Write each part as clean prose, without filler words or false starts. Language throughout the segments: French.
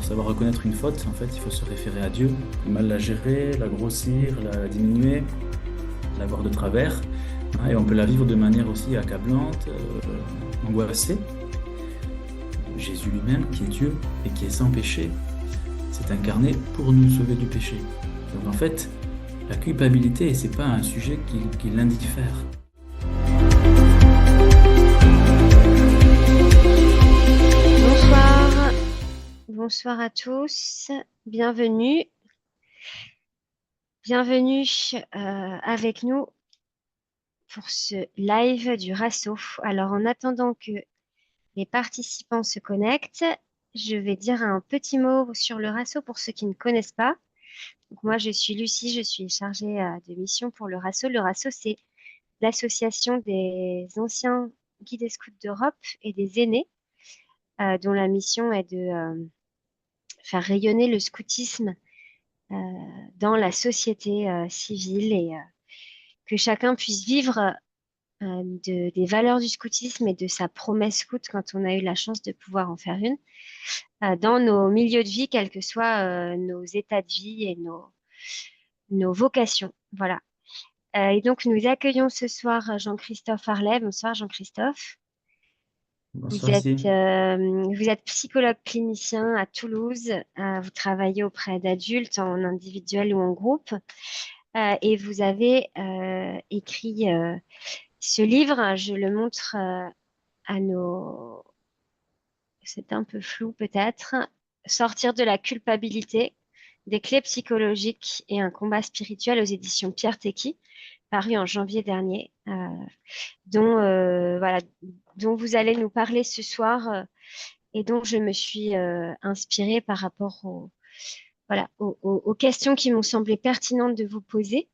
pour savoir reconnaître une faute, en fait, il faut se référer à Dieu, mal la gérer, la grossir, la diminuer, la voir de travers. Hein, et on peut la vivre de manière aussi accablante, angoissée. Jésus lui-même, qui est Dieu et qui est sans péché, s'est incarné pour nous sauver du péché. Donc en fait, la culpabilité, c'est pas un sujet qui l'indiffère. Bonsoir, bonsoir à tous, bienvenue, bienvenue avec nous pour ce live du RASO. Alors en attendant que les participants se connectent, je vais dire un petit mot sur le RASO pour ceux qui ne connaissent pas. Donc moi je suis Lucie, je suis chargée de mission pour le RASO. Le RASO c'est l'association des anciens guides scouts d'Europe et des aînés dont la mission est de faire rayonner le scoutisme euh, dans la société civile et que chacun puisse vivre des valeurs du scoutisme et de sa promesse scout quand on a eu la chance de pouvoir en faire une dans nos milieux de vie, quels que soient nos états de vie et nos vocations. Voilà. Et donc, nous accueillons ce soir Jean-Christophe Harlet. Bonsoir Jean-Christophe. Vous Bonsoir, êtes, si. euh, vous êtes psychologue clinicien à Toulouse. Vous travaillez auprès d'adultes en individuel ou en groupe. Et vous avez écrit ce livre. Je le montre à nos... C'est un peu flou peut-être. Sortir de la culpabilité, des clés psychologiques et un combat spirituel aux éditions Pierre Tecky, paru en janvier dernier, voilà, dont vous allez nous parler ce soir et dont je me suis inspirée par rapport voilà, aux questions qui m'ont semblé pertinentes de vous poser.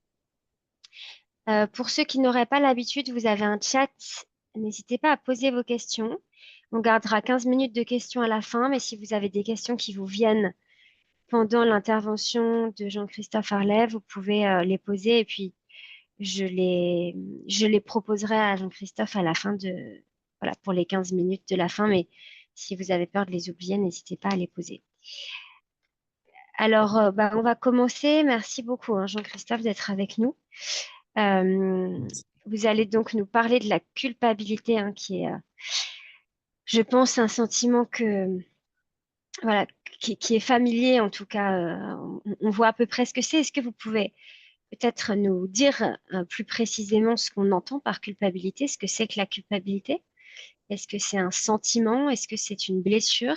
Pour ceux qui n'auraient pas l'habitude, vous avez un chat. N'hésitez pas à poser vos questions. On gardera 15 minutes de questions à la fin, mais si vous avez des questions qui vous viennent pendant l'intervention de Jean-Christophe Harlet, vous pouvez les poser et puis je les, je les proposerai à Jean-Christophe à la fin voilà, pour les 15 minutes de la fin, mais si vous avez peur de les oublier, n'hésitez pas à les poser. Alors, on va commencer. Merci beaucoup, hein, Jean-Christophe, d'être avec nous. Euh, vous allez donc nous parler de la culpabilité, hein, qui est, je pense, un sentiment voilà, qui est familier, en tout cas, on voit à peu près ce que c'est. Est-ce que vous pouvez peut-être nous dire plus précisément ce qu'on entend par culpabilité, ce que c'est que la culpabilité? Est-ce que c'est un sentiment? Est-ce que c'est une blessure?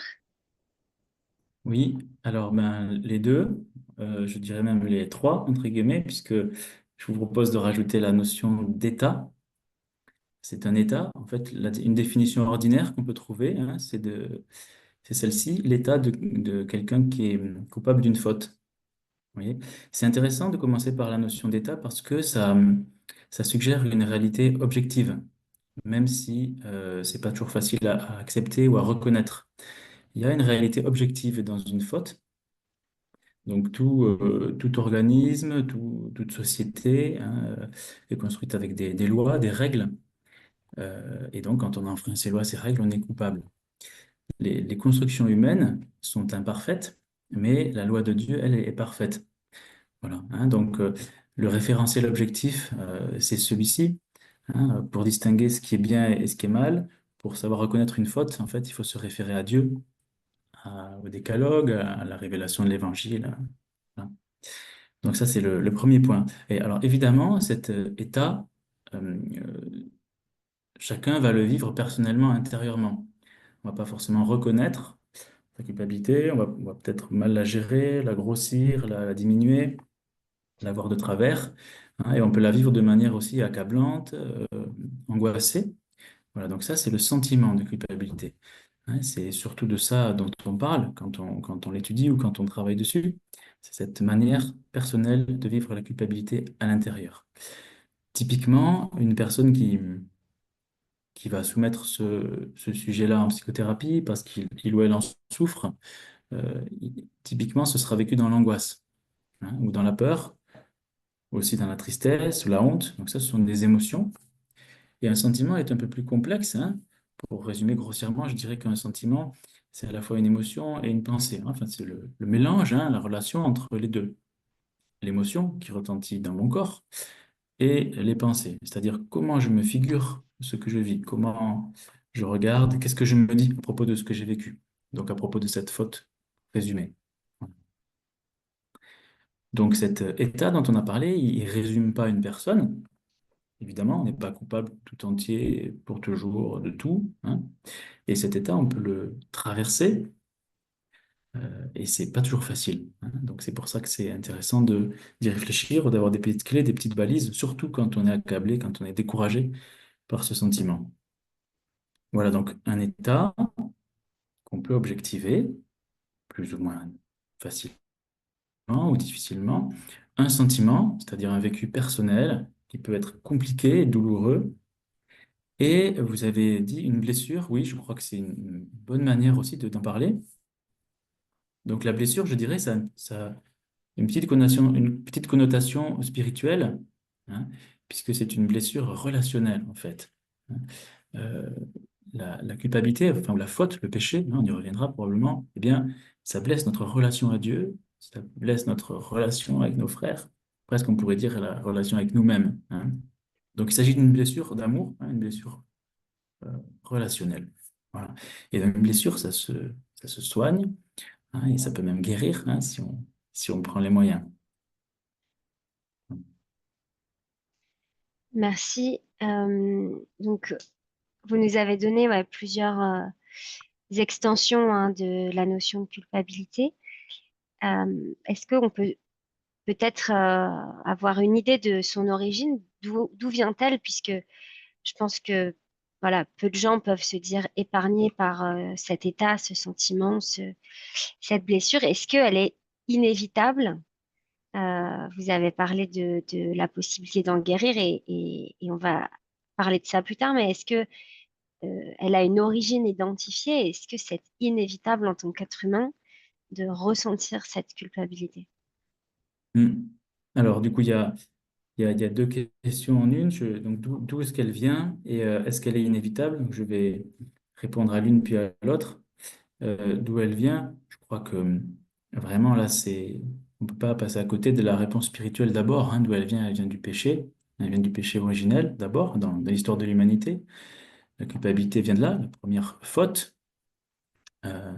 Oui, alors ben, les deux, je dirais même les trois, entre guillemets, puisque je vous propose de rajouter la notion d'état. C'est un état, en fait, une définition ordinaire qu'on peut trouver, hein, c'est celle-ci, l'état de quelqu'un qui est coupable d'une faute. Vous voyez? C'est intéressant de commencer par la notion d'état parce que ça suggère une réalité objective, même si c'est pas toujours facile à accepter ou à reconnaître. Il y a une réalité objective dans une faute. Donc tout organisme, toute société, hein, est construite avec des lois, des règles. Et donc quand on enfreint ces lois, ces règles, on est coupable. Les constructions humaines sont imparfaites, mais la loi de Dieu, elle, est parfaite. Voilà, hein. Donc le référentiel objectif, c'est celui-ci. Hein. Pour distinguer ce qui est bien et ce qui est mal, pour savoir reconnaître une faute, en fait, il faut se référer à Dieu, au décalogue, à la révélation de l'Évangile. Voilà. Donc ça, c'est le premier point. Et alors, évidemment, cet état, chacun va le vivre personnellement, intérieurement. On va pas forcément reconnaître sa culpabilité, on va peut-être mal la gérer, la grossir, la diminuer, la voir de travers, hein, et on peut la vivre de manière aussi accablante, angoissée. Voilà, donc ça, c'est le sentiment de culpabilité. Hein, c'est surtout de ça dont on parle quand on l'étudie ou quand on travaille dessus. C'est cette manière personnelle de vivre la culpabilité à l'intérieur. Typiquement, une personne qui va soumettre ce sujet-là en psychothérapie parce qu'il ou elle en souffre, typiquement, ce sera vécu dans l'angoisse, hein, ou dans la peur, aussi dans la tristesse ou la honte. Donc ça, ce sont des émotions. Et un sentiment est un peu plus complexe, hein. Pour résumer grossièrement, je dirais qu'un sentiment, c'est à la fois une émotion et une pensée, hein. Enfin, c'est le mélange, hein, la relation entre les deux. L'émotion qui retentit dans mon corps et les pensées, c'est-à-dire comment je me figure ce que je vis, comment je regarde, qu'est-ce que je me dis à propos de ce que j'ai vécu, donc à propos de cette faute présumée. Donc cet état dont on a parlé, il ne résume pas une personne. Évidemment, on n'est pas coupable tout entier, pour toujours, de tout, hein. Et cet état, on peut le traverser, et c'est pas toujours facile, hein. Donc c'est pour ça que c'est intéressant d'y réfléchir, d'avoir des petites clés, des petites balises, surtout quand on est accablé, quand on est découragé par ce sentiment. Voilà donc un état qu'on peut objectiver, plus ou moins facilement ou difficilement. Un sentiment, c'est-à-dire un vécu personnel qui peut être compliqué et douloureux. Et vous avez dit une blessure, oui, je crois que c'est une bonne manière aussi d'en parler. Donc la blessure, je dirais, ça a une petite connotation spirituelle, hein, puisque c'est une blessure relationnelle, en fait, hein. Euh, la culpabilité, enfin, ou la faute, le péché, hein, on y reviendra probablement, eh bien, ça blesse notre relation à Dieu, ça blesse notre relation avec nos frères, presque on pourrait dire la relation avec nous-mêmes, hein. Donc il s'agit d'une blessure d'amour, hein, une blessure euh, relationnelle. Voilà. Et donc, une blessure, ça se soigne, hein, et ça peut même guérir, hein, si on prend les moyens. Merci. Donc, vous nous avez donné ouais, plusieurs extensions hein, de la notion de culpabilité. Est-ce qu'on peut peut-être avoir une idée de son origine? D'où vient-elle? Puisque je pense que voilà, peu de gens peuvent se dire épargnés par cet état, ce sentiment, cette blessure. Est-ce qu'elle est inévitable? Vous avez parlé de la possibilité d'en guérir et on va parler de ça plus tard, mais est-ce que elle a une origine identifiée? Est-ce que c'est inévitable en tant qu'être humain de ressentir cette culpabilité? Hmm. Alors, du coup, il y a deux questions en une. Donc, d'où est-ce qu'elle vient et est-ce qu'elle est inévitable? Donc, je vais répondre à l'une puis à l'autre. D'où elle vient, je crois que vraiment là, on peut pas passer à côté de la réponse spirituelle d'abord, hein. D'où elle vient du péché. Elle vient du péché originel d'abord, dans l'histoire de l'humanité. La culpabilité vient de là, la première faute. Euh,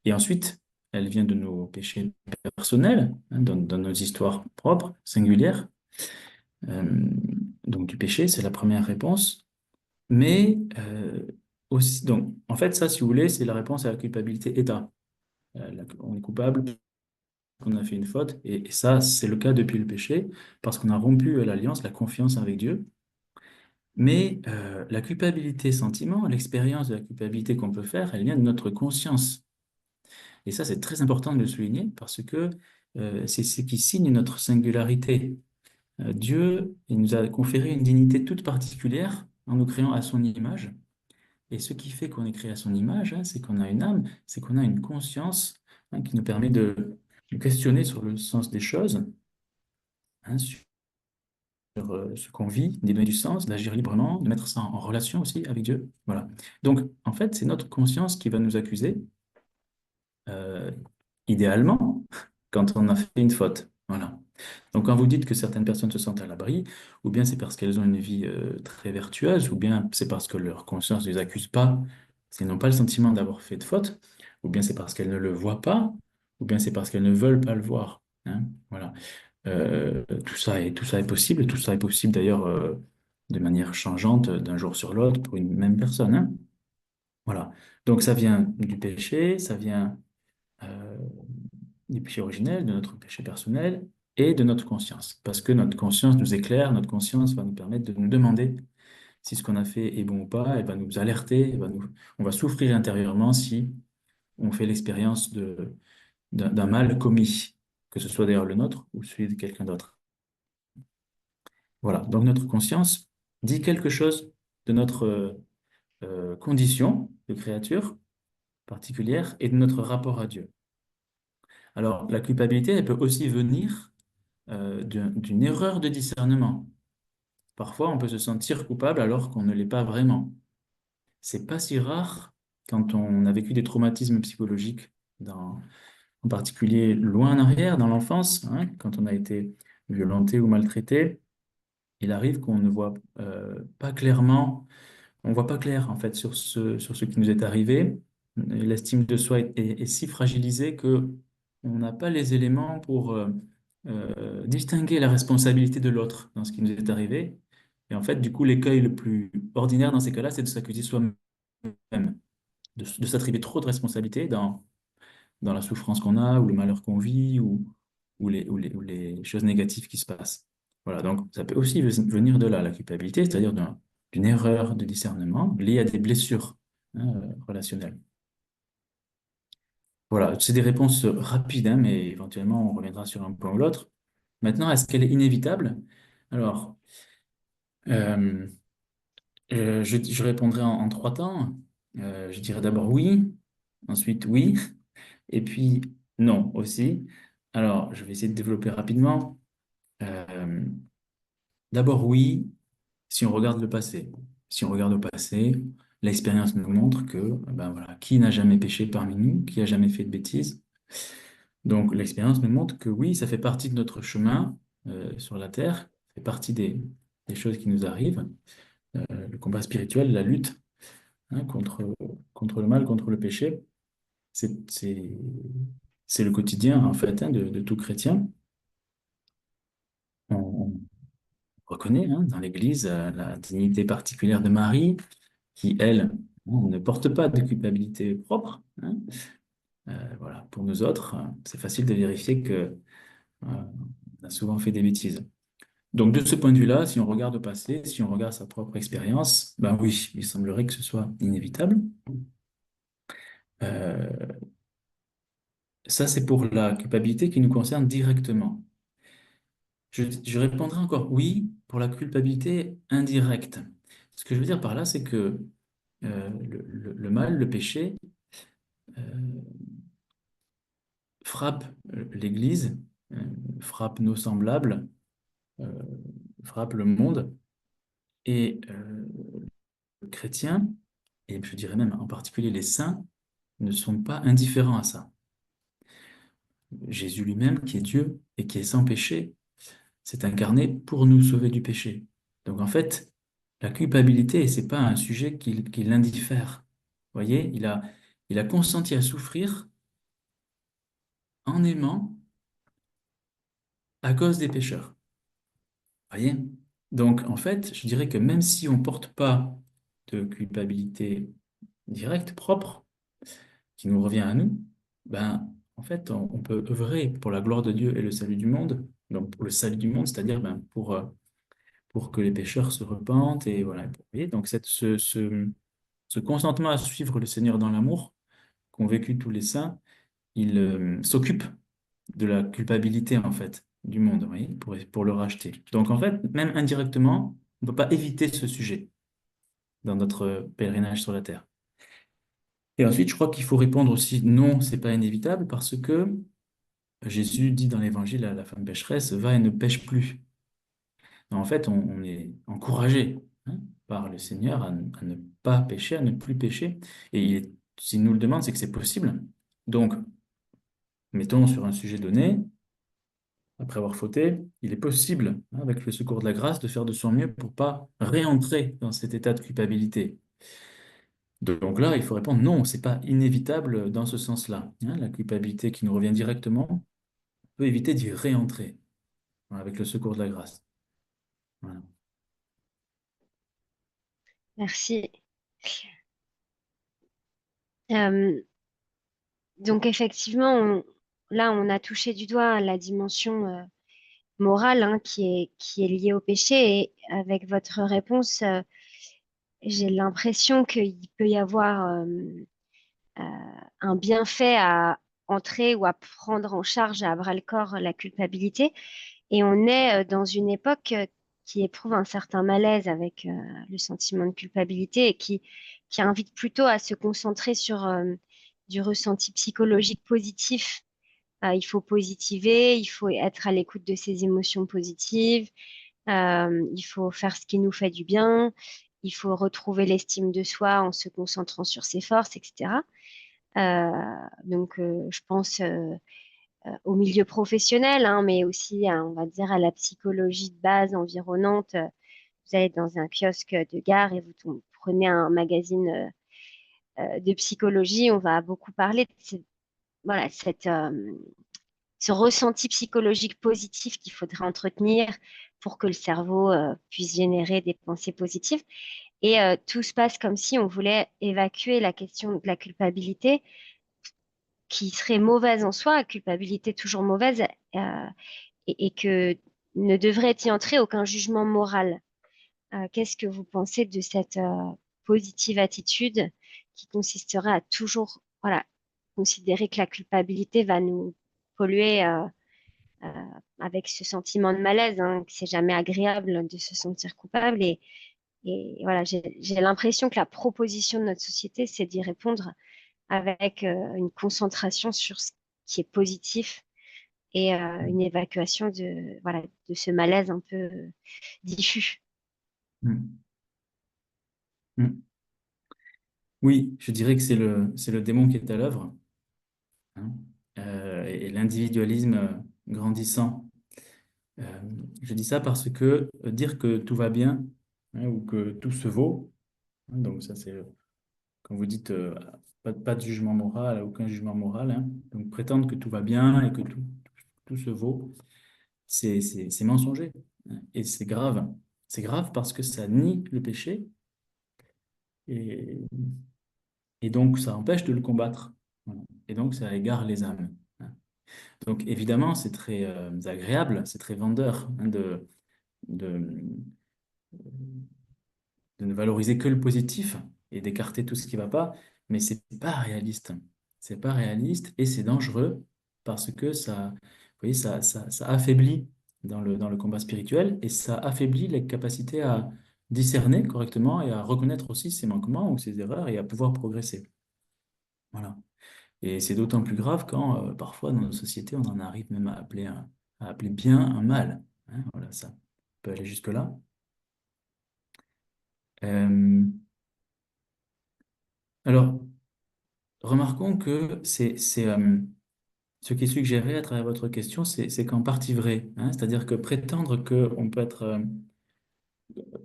et ensuite, elle vient de nos péchés personnels, hein, dans nos histoires propres, singulières. Euh, donc du péché, c'est la première réponse. Mais aussi, donc en fait, ça, si vous voulez, c'est la réponse à la culpabilité état. On est coupable, on a fait une faute, et ça, c'est le cas depuis le péché, parce qu'on a rompu l'alliance, la confiance avec Dieu. Mais la culpabilité sentiment, l'expérience de la culpabilité qu'on peut faire, elle vient de notre conscience. Et ça, c'est très important de le souligner, parce que c'est ce qui signe notre singularité. Dieu, il nous a conféré une dignité toute particulière en nous créant à son image. Et ce qui fait qu'on est créé à son image, hein, c'est qu'on a une âme, c'est qu'on a une conscience, hein, qui nous permet de questionner sur le sens des choses, hein, sur ce qu'on vit, d'y donner du sens, d'agir librement, de mettre ça en relation aussi avec Dieu. Voilà. Donc, en fait, c'est notre conscience qui va nous accuser, euh, idéalement, quand on a fait une faute. Voilà. Donc, quand vous dites que certaines personnes se sentent à l'abri, ou bien c'est parce qu'elles ont une vie très vertueuse, ou bien c'est parce que leur conscience ne les accuse pas, parce qu'elles n'ont pas le sentiment d'avoir fait de faute, ou bien c'est parce qu'elles ne le voient pas, ou bien c'est parce qu'elles ne veulent pas le voir, hein. Voilà. Tout ça est possible, tout ça est possible d'ailleurs de manière changeante d'un jour sur l'autre pour une même personne, hein. Voilà. Donc ça vient du péché, ça vient euh, du péché originel, de notre péché personnel et de notre conscience. Parce que notre conscience nous éclaire, notre conscience va nous permettre de nous demander si ce qu'on a fait est bon ou pas, elle va nous alerter, on va souffrir intérieurement si on fait l'expérience d'un mal commis, que ce soit d'ailleurs le nôtre ou celui de quelqu'un d'autre. Voilà, donc notre conscience dit quelque chose de notre condition de créature particulière et de notre rapport à Dieu. Alors, la culpabilité, elle peut aussi venir d'une erreur de discernement. Parfois, on peut se sentir coupable alors qu'on ne l'est pas vraiment. c'est pas si rare quand on a vécu des traumatismes psychologiques, en particulier loin en arrière, dans l'enfance, hein, quand on a été violenté ou maltraité. Il arrive qu'on ne voit pas clairement, on voit pas clair en fait sur ce qui nous est arrivé. L'estime de soi est si fragilisée que on n'a pas les éléments pour distinguer la responsabilité de l'autre dans ce qui nous est arrivé. Et en fait, du coup, l'écueil le plus ordinaire dans ces cas-là, c'est de s'accuser soi-même, de s'attribuer trop de responsabilité dans la souffrance qu'on a, ou le malheur qu'on vit, ou les choses négatives qui se passent. Voilà, donc ça peut aussi venir de là, la culpabilité, c'est-à-dire d'une erreur de discernement liée à des blessures, hein, relationnelles. Voilà, c'est des réponses rapides, hein, mais éventuellement on reviendra sur un point ou l'autre. Maintenant, est-ce qu'elle est inévitable? Alors, euh, je répondrai en trois temps. Je dirais d'abord oui, ensuite oui, et puis non aussi. Alors, je vais essayer de développer rapidement. Euh, D'abord oui, si on regarde le passé. Si on regarde au passé, l'expérience nous montre que, ben voilà, qui n'a jamais péché parmi nous, qui a jamais fait de bêtises. Donc, l'expérience nous montre que oui, ça fait partie de notre chemin sur la terre, ça fait partie des choses qui nous arrivent. Le combat spirituel, la lutte, hein, contre le mal, contre le péché, c'est, c'est, c'est le quotidien, en fait, hein, de tout chrétien. On reconnaît, hein, dans l'Église, la dignité particulière de Marie, qui, elle, ne porte pas de culpabilité propre, hein. Voilà. Pour nous autres, c'est facile de vérifier que on a souvent fait des bêtises. Donc, de ce point de vue-là, si on regarde au passé, si on regarde sa propre expérience, ben oui, il semblerait que ce soit inévitable. Euh, Ça, c'est pour la culpabilité qui nous concerne directement. Je répondrai encore oui pour la culpabilité indirecte. Ce que je veux dire par là, c'est que le mal, le péché, euh, frappe l'Église, euh, frappe nos semblables, euh, frappe le monde, et les chrétiens, et je dirais même en particulier les saints, ne sont pas indifférents à ça. Jésus lui-même, qui est Dieu et qui est sans péché, s'est incarné pour nous sauver du péché. Donc en fait, la culpabilité, c'est pas un sujet qui l'indiffère. Vous voyez, il a consenti à souffrir en aimant à cause des pécheurs. Voyez? Donc, en fait, je dirais que même si on ne porte pas de culpabilité directe, propre, qui nous revient à nous, ben, en fait, on peut œuvrer pour la gloire de Dieu et le salut du monde. Donc, pour le salut du monde, c'est-à-dire ben, pour que les pécheurs se repentent. Et voilà. Vous voyez? Donc, ce consentement à suivre le Seigneur dans l'amour qu'ont vécu tous les saints, il s'occupe de la culpabilité, en fait, du monde, oui, pour le racheter. Donc, en fait, même indirectement, on ne peut pas éviter ce sujet dans notre pèlerinage sur la terre. Et ensuite, je crois qu'il faut répondre aussi non, c'est pas inévitable, parce que Jésus dit dans l'Évangile à la femme pécheresse, va et ne pêche plus. En fait, on est encouragé, hein, par le Seigneur à ne pas pécher, à ne plus pécher. Et s'il nous le demande, c'est que c'est possible. Donc, mettons sur un sujet donné, après avoir fauté, il est possible, hein, avec le secours de la grâce, de faire de son mieux pour pas réentrer dans cet état de culpabilité. Donc là, il faut répondre non, c'est pas inévitable dans ce sens-là, hein. La culpabilité qui nous revient directement, on peut éviter d'y réentrer, hein, avec le secours de la grâce. Voilà. Merci. Euh, donc effectivement, là, on a touché du doigt la dimension morale, hein, qui est liée au péché. Et avec votre réponse, j'ai l'impression qu'il peut y avoir euh, un bienfait à entrer ou à prendre en charge à bras-le-corps la culpabilité. Et on est dans une époque qui éprouve un certain malaise avec le sentiment de culpabilité et qui invite plutôt à se concentrer sur du ressenti psychologique positif. Il faut positiver, il faut être à l'écoute de ses émotions positives, il faut faire ce qui nous fait du bien. il faut retrouver l'estime de soi en se concentrant sur ses forces, etc. Euh, je pense au milieu professionnel, hein, mais aussi, on va dire, à la psychologie de base environnante. Vous allez dans un kiosque de gare et vous prenez un magazine de psychologie, on va beaucoup parler de voilà, ce ressenti psychologique positif qu'il faudrait entretenir pour que le cerveau puisse générer des pensées positives. Et tout se passe comme si on voulait évacuer la question de la culpabilité, qui serait mauvaise en soi, culpabilité toujours mauvaise, euh, et que ne devrait y entrer aucun jugement moral. Qu'est-ce que vous pensez de cette positive attitude qui consisterait à toujours, voilà, considérer que la culpabilité va nous polluer euh, avec ce sentiment de malaise, hein, que c'est jamais agréable de se sentir coupable. Et voilà, j'ai l'impression que la proposition de notre société, c'est d'y répondre avec une concentration sur ce qui est positif et une évacuation voilà, de ce malaise un peu diffus. Mm. Mm. Oui, je dirais que c'est le démon qui est à l'œuvre, hein, et l'individualisme grandissant. Euh, je dis ça parce que dire que tout va bien, hein, ou que tout se vaut, hein, donc ça c'est quand vous dites pas de jugement moral, aucun jugement moral, hein, donc prétendre que tout va bien et que tout se vaut, c'est mensonger, hein, et c'est grave. C'est grave parce que ça nie le péché et, et donc ça empêche de le combattre. Voilà. Et donc ça égare les âmes, hein. Donc évidemment, c'est très agréable, c'est très vendeur, hein, de, de ne valoriser que le positif et d'écarter tout ce qui ne va pas, mais c'est pas réaliste. C'est pas réaliste et c'est dangereux parce que ça, vous voyez, ça affaiblit dans le combat spirituel et ça affaiblit les capacités à discerner correctement et à reconnaître aussi ses manquements ou ses erreurs et à pouvoir progresser. Voilà. Et c'est d'autant plus grave quand parfois dans nos sociétés on en arrive même à appeler bien un mal, hein. Voilà, ça peut aller jusque-là. Euh, alors, remarquons que ce qui est suggéré à travers votre question, c'est qu'en partie vrai, hein. C'est-à-dire que prétendre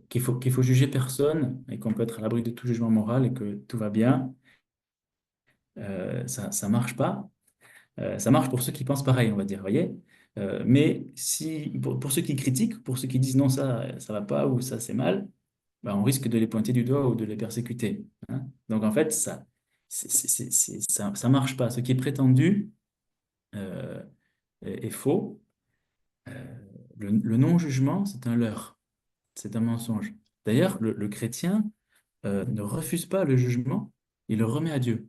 qu'il faut juger personne et qu'on peut être à l'abri de tout jugement moral et que tout va bien, ça marche pas. Ça marche pour ceux qui pensent pareil, on va dire, voyez. Mais si, pour ceux qui critiquent, pour ceux qui disent non, ça va pas ou ça c'est mal, ben, on risque de les pointer du doigt ou de les persécuter, hein. Donc en fait, ça marche pas. Ce qui est prétendu euh, est faux. Euh, le non-jugement, c'est un leurre, c'est un mensonge. D'ailleurs, le chrétien ne refuse pas le jugement, il le remet à Dieu.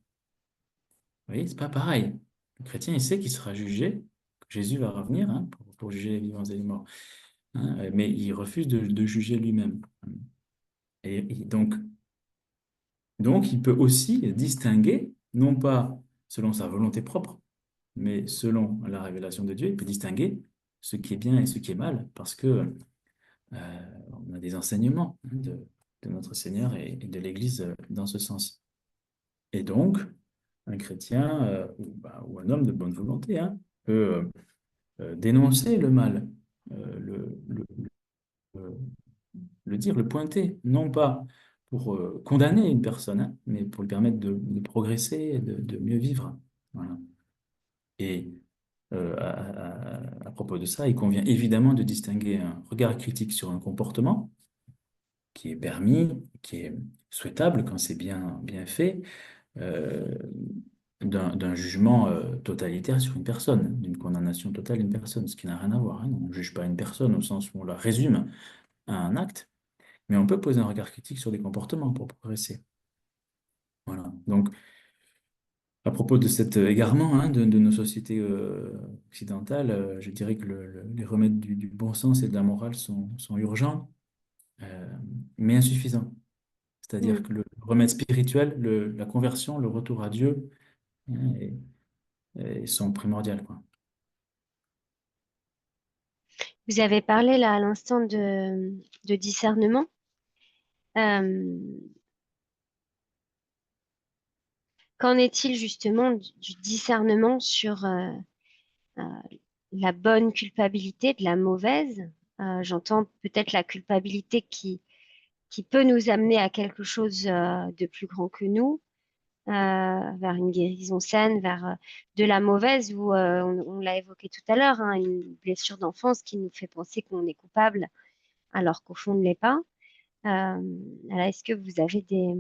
Vous voyez, c'est pas pareil. Le chrétien, il sait qu'il sera jugé, que Jésus va revenir, hein, pour juger les vivants et les morts, hein, mais il refuse de juger lui-même. Et donc, il peut aussi distinguer, non pas selon sa volonté propre, mais selon la révélation de Dieu, il peut distinguer ce qui est bien et ce qui est mal, parce que on a des enseignements, hein, de notre Seigneur et de l'Église dans ce sens. Et donc, un chrétien ou un homme de bonne volonté, hein, peut dénoncer le mal, euh, le, le- le- le dire, le pointer, non pas pour condamner une personne, hein, mais pour lui permettre de progresser, et de mieux vivre. Voilà. Et à propos de ça, il convient évidemment de distinguer un regard critique sur un comportement qui est permis, qui est souhaitable quand c'est bien fait, euh, d'un jugement totalitaire sur une personne, d'une condamnation totale d'une personne, ce qui n'a rien à voir, hein. On ne juge pas une personne au sens où on la résume à un acte, mais on peut poser un regard critique sur des comportements pour progresser. Voilà. Donc, à propos de cet égarement, hein, de nos sociétés occidentales, je dirais que les remèdes du bon sens et de la morale sont urgents, euh, mais insuffisants. C'est-à-dire Mm. que le remède spirituel, la conversion, le retour à Dieu, hein, sont primordiales, quoi. Vous avez parlé là à l'instant de discernement. Euh, Qu'en est-il justement du discernement sur euh, la bonne culpabilité de la mauvaise? J'entends peut-être la culpabilité qui peut nous amener à quelque chose de plus grand que nous, vers une guérison saine, vers de la mauvaise, où on l'a évoqué tout à l'heure, hein, une blessure d'enfance qui nous fait penser qu'on est coupable alors qu'au fond on ne l'est pas. Alors, est-ce que vous avez des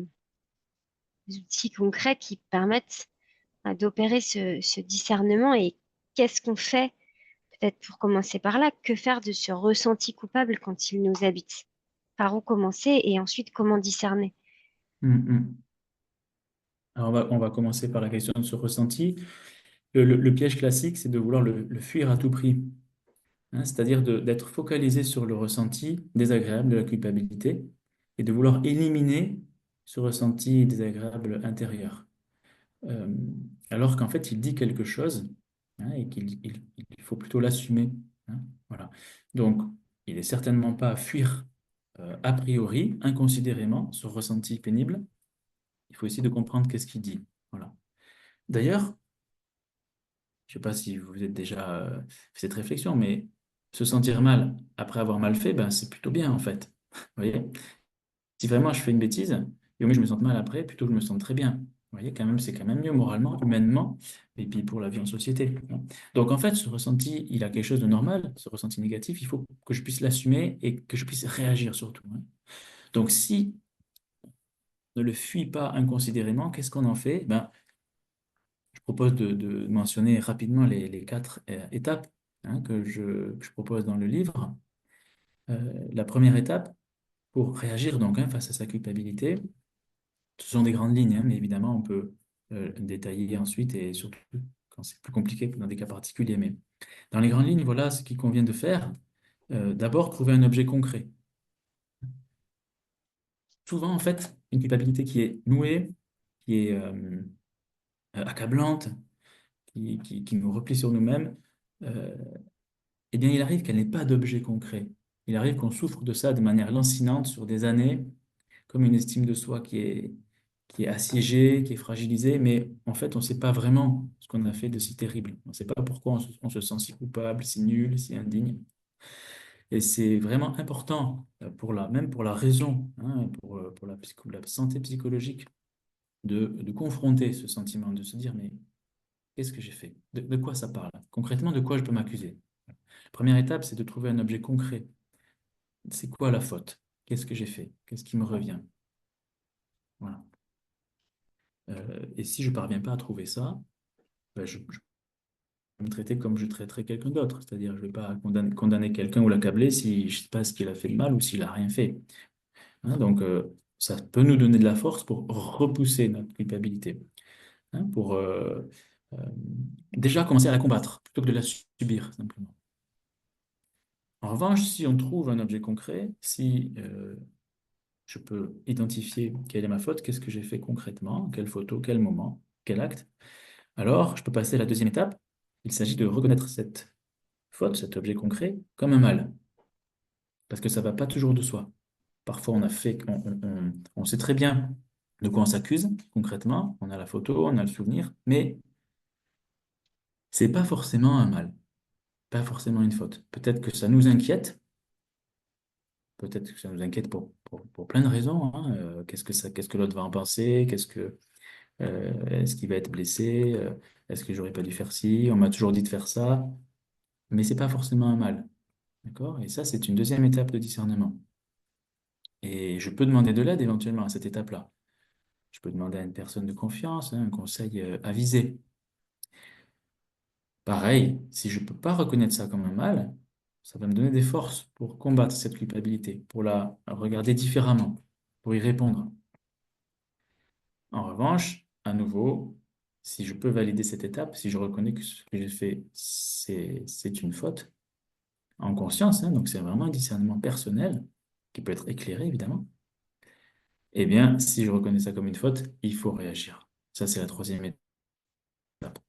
outils concrets qui permettent d'opérer ce discernement et qu'est-ce qu'on fait, peut-être pour commencer par là, que faire de ce ressenti coupable quand il nous habite? Par où commencer et ensuite comment discerner? Mhm. Alors, on va commencer par la question de ce ressenti. Le piège classique, c'est de vouloir le fuir à tout prix, hein, c'est-à-dire d'être focalisé sur le ressenti désagréable de la culpabilité et de vouloir éliminer ce ressenti désagréable intérieur. Euh, Alors qu'en fait, il dit quelque chose, hein, et il faut plutôt l'assumer, hein, voilà. Donc, il n'est certainement pas à fuir a priori, inconsidérément, ce ressenti pénible. Il faut essayer de comprendre qu'est-ce qu'il dit. Voilà. D'ailleurs, je ne sais pas si vous êtes déjà fait cette réflexion, mais se sentir mal après avoir mal fait, ben, c'est plutôt bien en fait. Vous voyez? Si vraiment je fais une bêtise, et au mieux je me sens mal après, plutôt que je me sens très bien. Vous voyez, quand même, c'est quand même mieux moralement, humainement, et puis pour la vie en société, hein. Donc en fait, ce ressenti, il a quelque chose de normal, ce ressenti négatif, il faut que je puisse l'assumer et que je puisse réagir surtout, hein. Donc si on ne le fuit pas inconsidérément, qu'est-ce qu'on en fait? Ben, je propose de mentionner rapidement les quatre étapes, hein, que je propose dans le livre. La première étape, pour réagir donc, hein, face à sa culpabilité, ce sont des grandes lignes, hein, mais évidemment, on peut détailler ensuite et surtout quand c'est plus compliqué dans des cas particuliers. Mais dans les grandes lignes, voilà ce qu'il convient de faire. D'abord, trouver un objet concret. Souvent, en fait, une culpabilité qui est nouée, qui est accablante, qui nous replie sur nous-mêmes, euh, eh bien, il arrive qu'elle n'ait pas d'objet concret. Il arrive qu'on souffre de ça de manière lancinante sur des années, comme une estime de soi qui est assiégée, qui est fragilisée, mais en fait, on ne sait pas vraiment ce qu'on a fait de si terrible. On ne sait pas pourquoi on se sent si coupable, si nul, si indigne. Et c'est vraiment important, même pour la raison, hein, pour la santé psychologique, de confronter ce sentiment, de se dire, mais qu'est-ce que j'ai fait? De quoi ça parle? Concrètement, de quoi je peux m'accuser? La première étape, c'est de trouver un objet concret. C'est quoi la faute? Qu'est-ce que j'ai fait? Qu'est-ce qui me revient? Voilà. Et si je ne parviens pas à trouver ça, ben, je vais me traiter comme je traiterais quelqu'un d'autre. C'est-à-dire, je ne vais pas condamner quelqu'un ou l'accabler si je ne sais pas ce qu'il a fait de mal ou s'il n'a rien fait, hein. Donc, ça peut nous donner de la force pour repousser notre culpabilité, hein, pour euh, déjà commencer à la combattre plutôt que de la subir simplement. En revanche, si on trouve un objet concret, si je peux identifier quelle est ma faute, qu'est-ce que j'ai fait concrètement, quelle photo, quel moment, quel acte. Alors, je peux passer à la deuxième étape. Il s'agit de reconnaître cette faute, cet objet concret, comme un mal, parce que ça ne va pas toujours de soi. Parfois, on sait très bien de quoi on s'accuse concrètement, on a la photo, on a le souvenir, mais c'est pas forcément un mal, pas forcément une faute. Peut-être que ça nous inquiète, peut-être que ça nous inquiète pour plein de raisons, hein. Qu'est-ce que l'autre va en penser? Est-ce qu'il va être blessé? Est-ce que j'aurais pas dû faire ci? On m'a toujours dit de faire ça, mais c'est pas forcément un mal. D'accord? Et ça, c'est une deuxième étape de discernement. Et je peux demander de l'aide éventuellement à cette étape-là. Je peux demander à une personne de confiance, hein, un conseil avisé. Pareil, si je ne peux pas reconnaître ça comme un mal, ça va me donner des forces pour combattre cette culpabilité, pour la regarder différemment, pour y répondre. En revanche, à nouveau, si je peux valider cette étape, si je reconnais que ce que j'ai fait, c'est une faute, en conscience, hein, donc c'est vraiment un discernement personnel, qui peut être éclairé évidemment, eh bien, si je reconnais ça comme une faute, il faut réagir. Ça, c'est la troisième étape.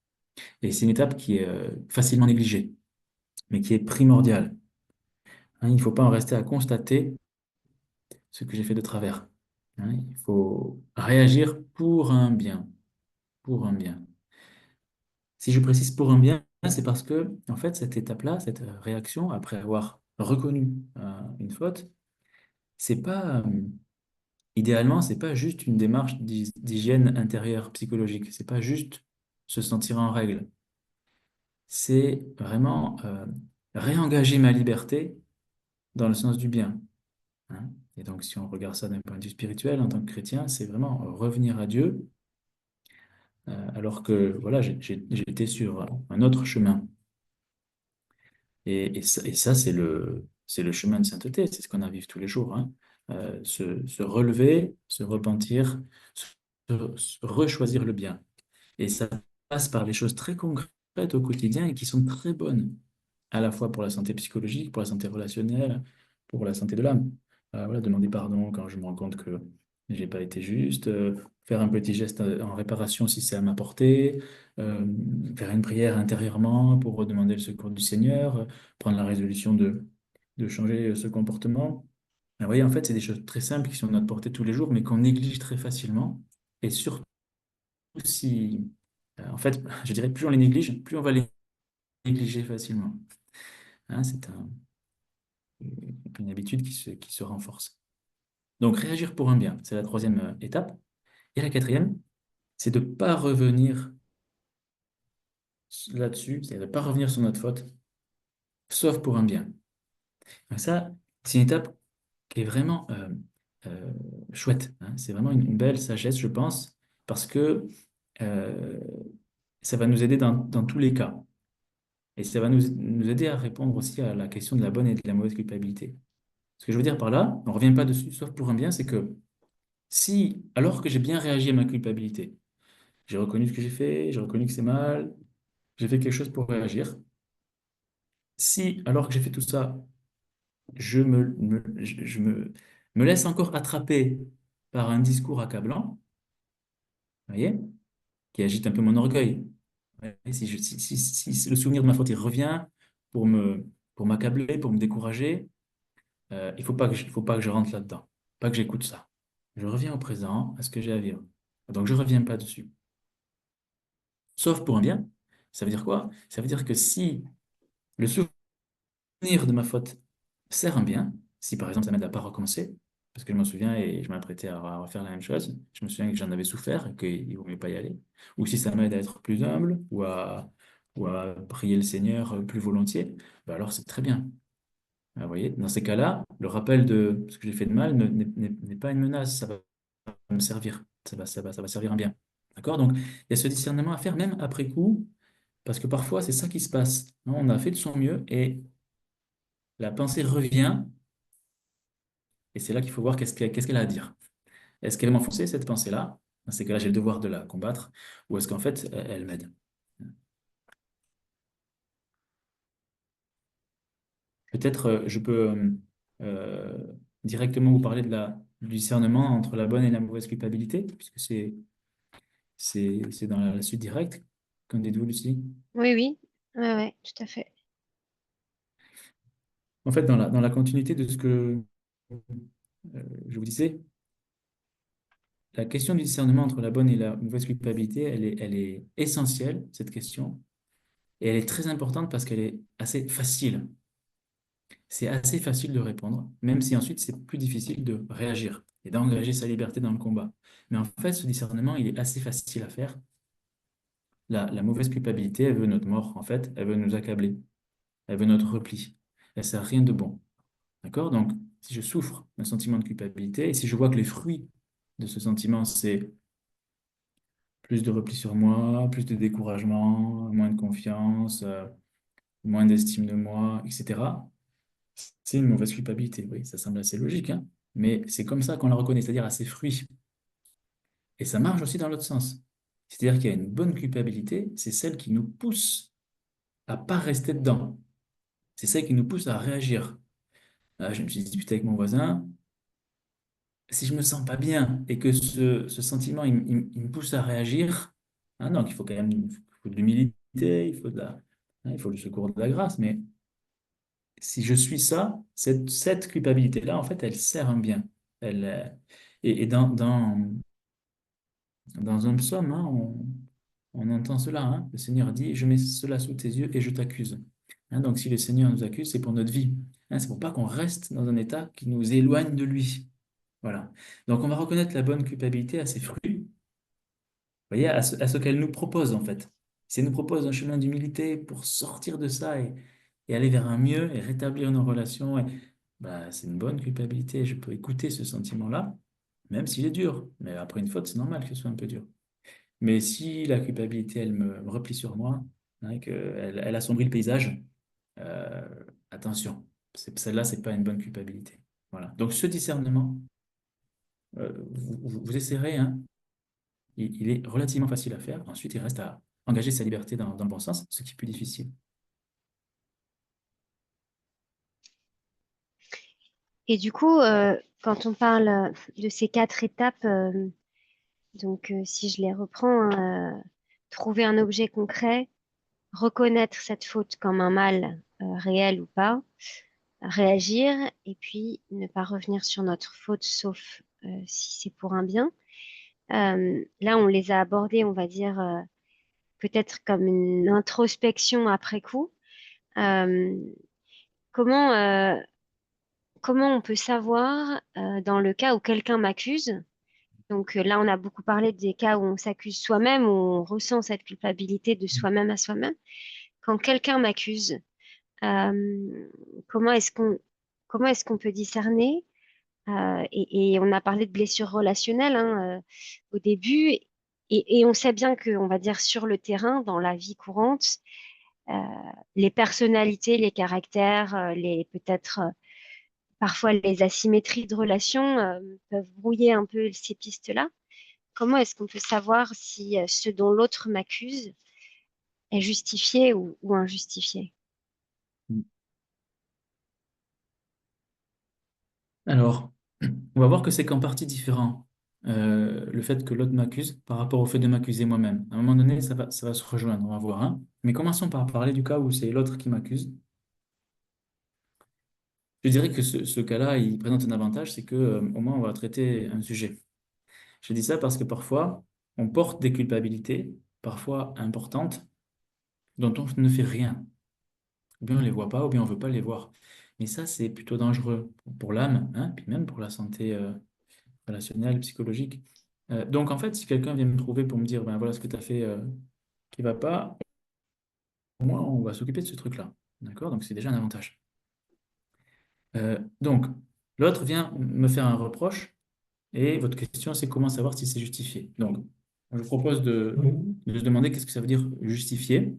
Et c'est une étape qui est facilement négligée, mais qui est primordiale, hein. Il ne faut pas en rester à constater ce que j'ai fait de travers. hein. Il faut réagir pour un bien, pour un bien. Si je précise pour un bien, c'est parce que, en fait, cette étape-là, cette réaction, après avoir reconnu une faute, c'est pas, idéalement, c'est pas juste une démarche d'hygiène intérieure psychologique. C'est pas juste se sentir en règle. C'est vraiment réengager ma liberté dans le sens du bien, hein. Et donc, si on regarde ça d'un point de vue spirituel, en tant que chrétien, c'est vraiment revenir à Dieu, alors que voilà, j'étais sur un autre chemin. Et ça, c'est le chemin de sainteté, c'est ce qu'on a à vivre tous les jours, hein. Se relever, se repentir, se rechoisir le bien. Et ça passe par des choses très concrètes au quotidien et qui sont très bonnes, à la fois pour la santé psychologique, pour la santé relationnelle, pour la santé de l'âme. Voilà, demander pardon quand je me rends compte que j'ai pas été juste, faire un petit geste en réparation si c'est à ma portée, euh, faire une prière intérieurement pour demander le secours du Seigneur, prendre la résolution de changer ce comportement. Vous voyez, en fait, c'est des choses très simples qui sont à notre portée tous les jours, mais qu'on néglige très facilement. Et surtout si, en fait, je dirais, plus on les néglige, plus on va les négliger facilement, hein. C'est une habitude qui se renforce. Donc, réagir pour un bien, c'est la troisième étape. Et la quatrième, c'est de ne pas revenir là-dessus, c'est de ne pas revenir sur notre faute, sauf pour un bien. Donc ça, c'est une étape qui est vraiment euh, chouette, hein. C'est vraiment une belle sagesse, je pense, parce que euh, ça va nous aider dans tous les cas. Et ça va nous aider à répondre aussi à la question de la bonne et de la mauvaise culpabilité. Ce que je veux dire par là, on ne revient pas dessus, sauf pour un bien, c'est que si, alors que j'ai bien réagi à ma culpabilité, j'ai reconnu ce que j'ai fait, j'ai reconnu que c'est mal, j'ai fait quelque chose pour réagir, si, alors que j'ai fait tout ça, je me laisse encore attraper par un discours accablant, vous voyez, qui agite un peu mon orgueil. Ouais, si le souvenir de ma faute il revient pour pour m'accabler, pour me décourager, il faut pas que je rentre là-dedans, pas que j'écoute ça. Je reviens au présent, à ce que j'ai à vivre. Donc je reviens pas dessus. Sauf pour un bien. Ça veut dire quoi? Ça veut dire que si le souvenir de ma faute sert un bien, si par exemple ça m'aide à pas recommencer, parce que je m'en souviens et je m'apprêtais à refaire la même chose, je me souviens que j'en avais souffert et qu'il vaut mieux pas y aller, ou si ça m'aide à être plus humble ou à prier le Seigneur plus volontiers, ben alors c'est très bien. Ah, vous voyez, dans ces cas-là, le rappel de ce que j'ai fait de mal n'est pas une menace, ça va me servir, ça va servir un bien. D'accord? Donc, il y a ce discernement à faire même après coup, parce que parfois, c'est ça qui se passe, hein. On a fait de son mieux et la pensée revient, et c'est là qu'il faut voir qu'est-ce qu'elle a à dire. Est-ce qu'elle m'a enfoncé, cette pensée-là? Dans ces cas-là, j'ai le devoir de la combattre, ou est-ce qu'en fait, elle m'aide? Peut-être je peux directement vous parler du discernement entre la bonne et la mauvaise culpabilité, puisque c'est dans la suite directe. Qu'en dites-vous, Lucie? Oui, oui, ouais, ouais, tout à fait. En fait, dans la continuité de ce que je vous disais, la question du discernement entre la bonne et la mauvaise culpabilité, elle est essentielle, cette question, et elle est très importante parce qu'elle est assez facile. C'est assez facile de répondre, même si ensuite c'est plus difficile de réagir et d'engager sa liberté dans le combat. Mais en fait, ce discernement, il est assez facile à faire. La mauvaise culpabilité, elle veut notre mort, en fait, elle veut nous accabler, elle veut notre repli. Elle sert à rien de bon. D'accord? Donc, si je souffre d'un sentiment de culpabilité et si je vois que les fruits de ce sentiment, c'est plus de repli sur moi, plus de découragement, moins de confiance, moins d'estime de moi, etc., c'est une mauvaise culpabilité. Oui, ça semble assez logique, hein? Mais c'est comme ça qu'on la reconnaît, c'est-à-dire à ses fruits. Et ça marche aussi dans l'autre sens. C'est-à-dire qu'il y a une bonne culpabilité, c'est celle qui nous pousse à pas rester dedans. C'est celle qui nous pousse à réagir. Je me suis disputé avec mon voisin. Si je me sens pas bien et que ce sentiment, il me pousse à réagir, hein, donc il faut quand même il faut de l'humilité, il faut le secours de la grâce. Mais si je suis ça, cette culpabilité-là, en fait, elle sert un bien. Elle, Et dans un psaume, hein, on entend cela. Hein. Le Seigneur dit, je mets cela sous tes yeux et je t'accuse. Hein, donc si le Seigneur nous accuse, c'est pour notre vie. Hein, c'est pour pas qu'on reste dans un état qui nous éloigne de lui. Voilà. Donc on va reconnaître la bonne culpabilité à ses fruits, voyez, à ce qu'elle nous propose en fait. Si elle nous propose un chemin d'humilité pour sortir de ça et aller vers un mieux et rétablir nos relations, bah, c'est une bonne culpabilité. Je peux écouter ce sentiment-là, même s'il est dur. Mais après une faute, c'est normal que ce soit un peu dur. Mais si la culpabilité, elle me replie sur moi, hein, elle assombrit le paysage, euh, attention, celle-là, c'est pas une bonne culpabilité. Voilà. Donc ce discernement, vous essaierez, hein, il est relativement facile à faire. Ensuite, il reste à engager sa liberté dans le bon sens, ce qui est plus difficile. Et du coup, quand on parle de ces quatre étapes, donc si je les reprends, trouver un objet concret, reconnaître cette faute comme un mal réel ou pas, réagir et puis ne pas revenir sur notre faute sauf si c'est pour un bien. Là, on les a abordés, on va dire, peut-être comme une introspection après coup. Euh, comment, comment on peut savoir dans le cas où quelqu'un m'accuse? Donc là, on a beaucoup parlé des cas où on s'accuse soi-même, où on ressent cette culpabilité de soi-même à soi-même. Quand quelqu'un m'accuse, euh, comment est-ce qu'on comment est-ce qu'on peut discerner? Et on a parlé de blessures relationnelles hein, au début, et on sait bien que, on va dire sur le terrain, dans la vie courante, euh, les personnalités, les caractères, les peut-être parfois les asymétries de relations peuvent brouiller un peu ces pistes-là. Comment est-ce qu'on peut savoir si ce dont l'autre m'accuse est justifié ou injustifié? Alors, on va voir que c'est qu'en partie différent. Le fait que l'autre m'accuse par rapport au fait de m'accuser moi-même. À un moment donné, ça va se rejoindre, on va voir. Hein. Mais commençons par parler du cas où c'est l'autre qui m'accuse. Je dirais que ce cas-là, il présente un avantage, c'est que, au moins on va traiter un sujet. Je dis ça parce que parfois, on porte des culpabilités, parfois importantes, dont on ne fait rien. Ou bien on ne les voit pas, ou bien on ne veut pas les voir. Mais ça, c'est plutôt dangereux pour l'âme, hein, puis même pour la santé relationnelle, psychologique. Donc en fait, si quelqu'un vient me trouver pour me dire, ben voilà ce que tu as fait qui va pas, au moins on va s'occuper de ce truc-là. D'accord? Donc c'est déjà un avantage. Donc, l'autre vient me faire un reproche, et votre question, c'est comment savoir si c'est justifié. Donc, je vous propose de se demander qu'est-ce que ça veut dire justifier.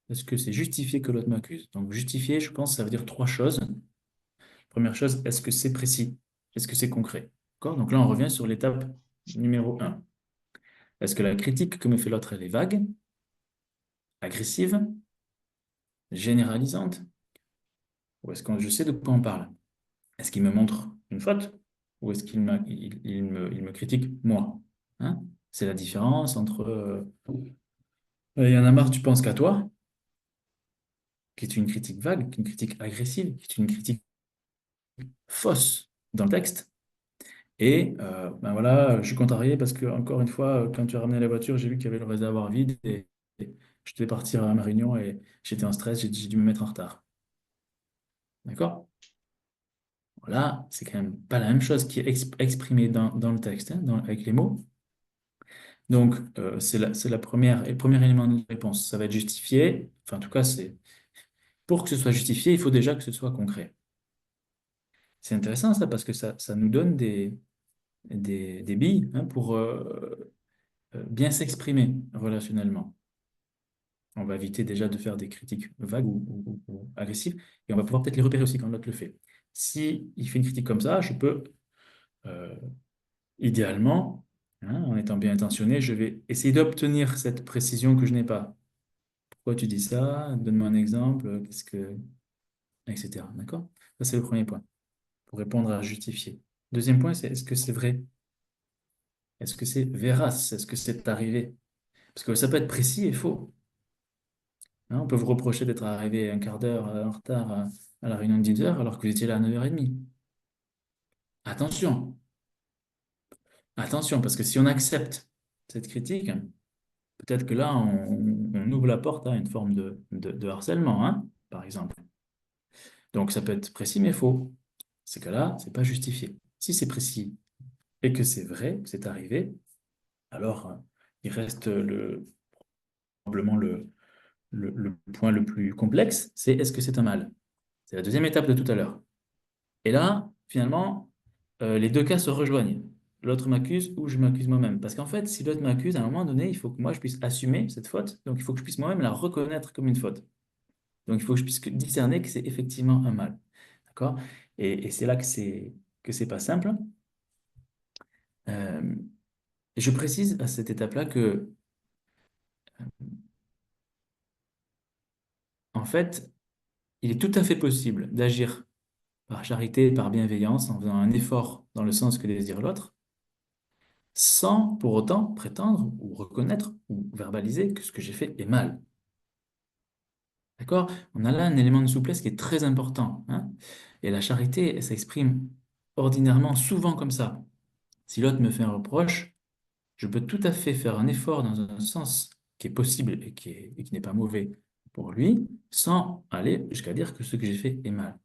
Est-ce que c'est justifié que l'autre m'accuse? Donc, justifier, je pense, ça veut dire trois choses. Première chose, est-ce que c'est précis? Est-ce que c'est concret? D'accord? Donc là, on revient sur l'étape numéro un. Est-ce que la critique que me fait l'autre, elle est vague, agressive, généralisante? Ou est-ce que je sais de quoi on parle? Est-ce qu'il me montre une faute? Ou est-ce il me critique moi? Hein? C'est la différence entre il y en a marre, tu penses qu'à toi, qui est une critique vague, qui est une critique agressive, qui est une critique fausse dans le texte. Et ben voilà, je suis contrarié parce que, encore une fois, quand tu as ramené la voiture, j'ai vu qu'il y avait le réservoir vide et je devais partir à ma réunion et j'étais en stress, j'ai dû me mettre en retard. D'accord? Voilà, c'est quand même pas la même chose qui est exprimée dans le texte, hein, avec les mots. Donc, c'est la première, et le premier élément de réponse. Ça va être justifié. Enfin, en tout cas, pour que ce soit justifié, il faut déjà que ce soit concret. C'est intéressant ça parce que ça nous donne des billes hein, pour bien s'exprimer relationnellement. On va éviter déjà de faire des critiques vagues ou agressives et on va pouvoir peut-être les repérer aussi quand l'autre le fait. Si il fait une critique comme ça, je peux, euh, idéalement, hein, en étant bien intentionné, je vais essayer d'obtenir cette précision que je n'ai pas. Pourquoi tu dis ça? Donne-moi un exemple, etc. D'accord? Ça, c'est le premier point, pour répondre à justifier. Deuxième point, c'est est-ce que c'est vrai? Est-ce que c'est vérace? Est-ce que c'est arrivé? Parce que ça peut être précis et faux. Hein, on peut vous reprocher d'être arrivé un quart d'heure en retard à la réunion de 10 heures alors que vous étiez là à 9h30. Attention, Attention, parce que si on accepte cette critique, peut-être que là, on ouvre la porte à une forme de harcèlement, hein, par exemple. Donc, ça peut être précis, mais faux. Ces cas-là, c'est pas justifié. Si c'est précis et que c'est vrai, que c'est arrivé, alors il reste probablement le point le plus complexe, c'est est-ce que c'est un mal? C'est la deuxième étape de tout à l'heure. Et là, finalement, les deux cas se rejoignent. L'autre m'accuse ou je m'accuse moi-même. Parce qu'en fait, si l'autre m'accuse, à un moment donné, il faut que moi, je puisse assumer cette faute. Donc, il faut que je puisse moi-même la reconnaître comme une faute. Donc, il faut que je puisse discerner que c'est effectivement un mal. D'accord? Et c'est là que c'est pas simple. Euh, et je précise à cette étape-là que, en fait, il est tout à fait possible d'agir par charité, par bienveillance, en faisant un effort dans le sens que désire l'autre, sans pour autant prétendre ou reconnaître ou verbaliser que ce que j'ai fait est mal. D'accord? On a là un élément de souplesse qui est très important, hein. Et la charité, elle s'exprime ordinairement souvent comme ça. Si l'autre me fait un reproche, je peux tout à fait faire un effort dans un sens qui est possible et qui n'est pas mauvais pour lui, sans aller jusqu'à dire que ce que j'ai fait est mal.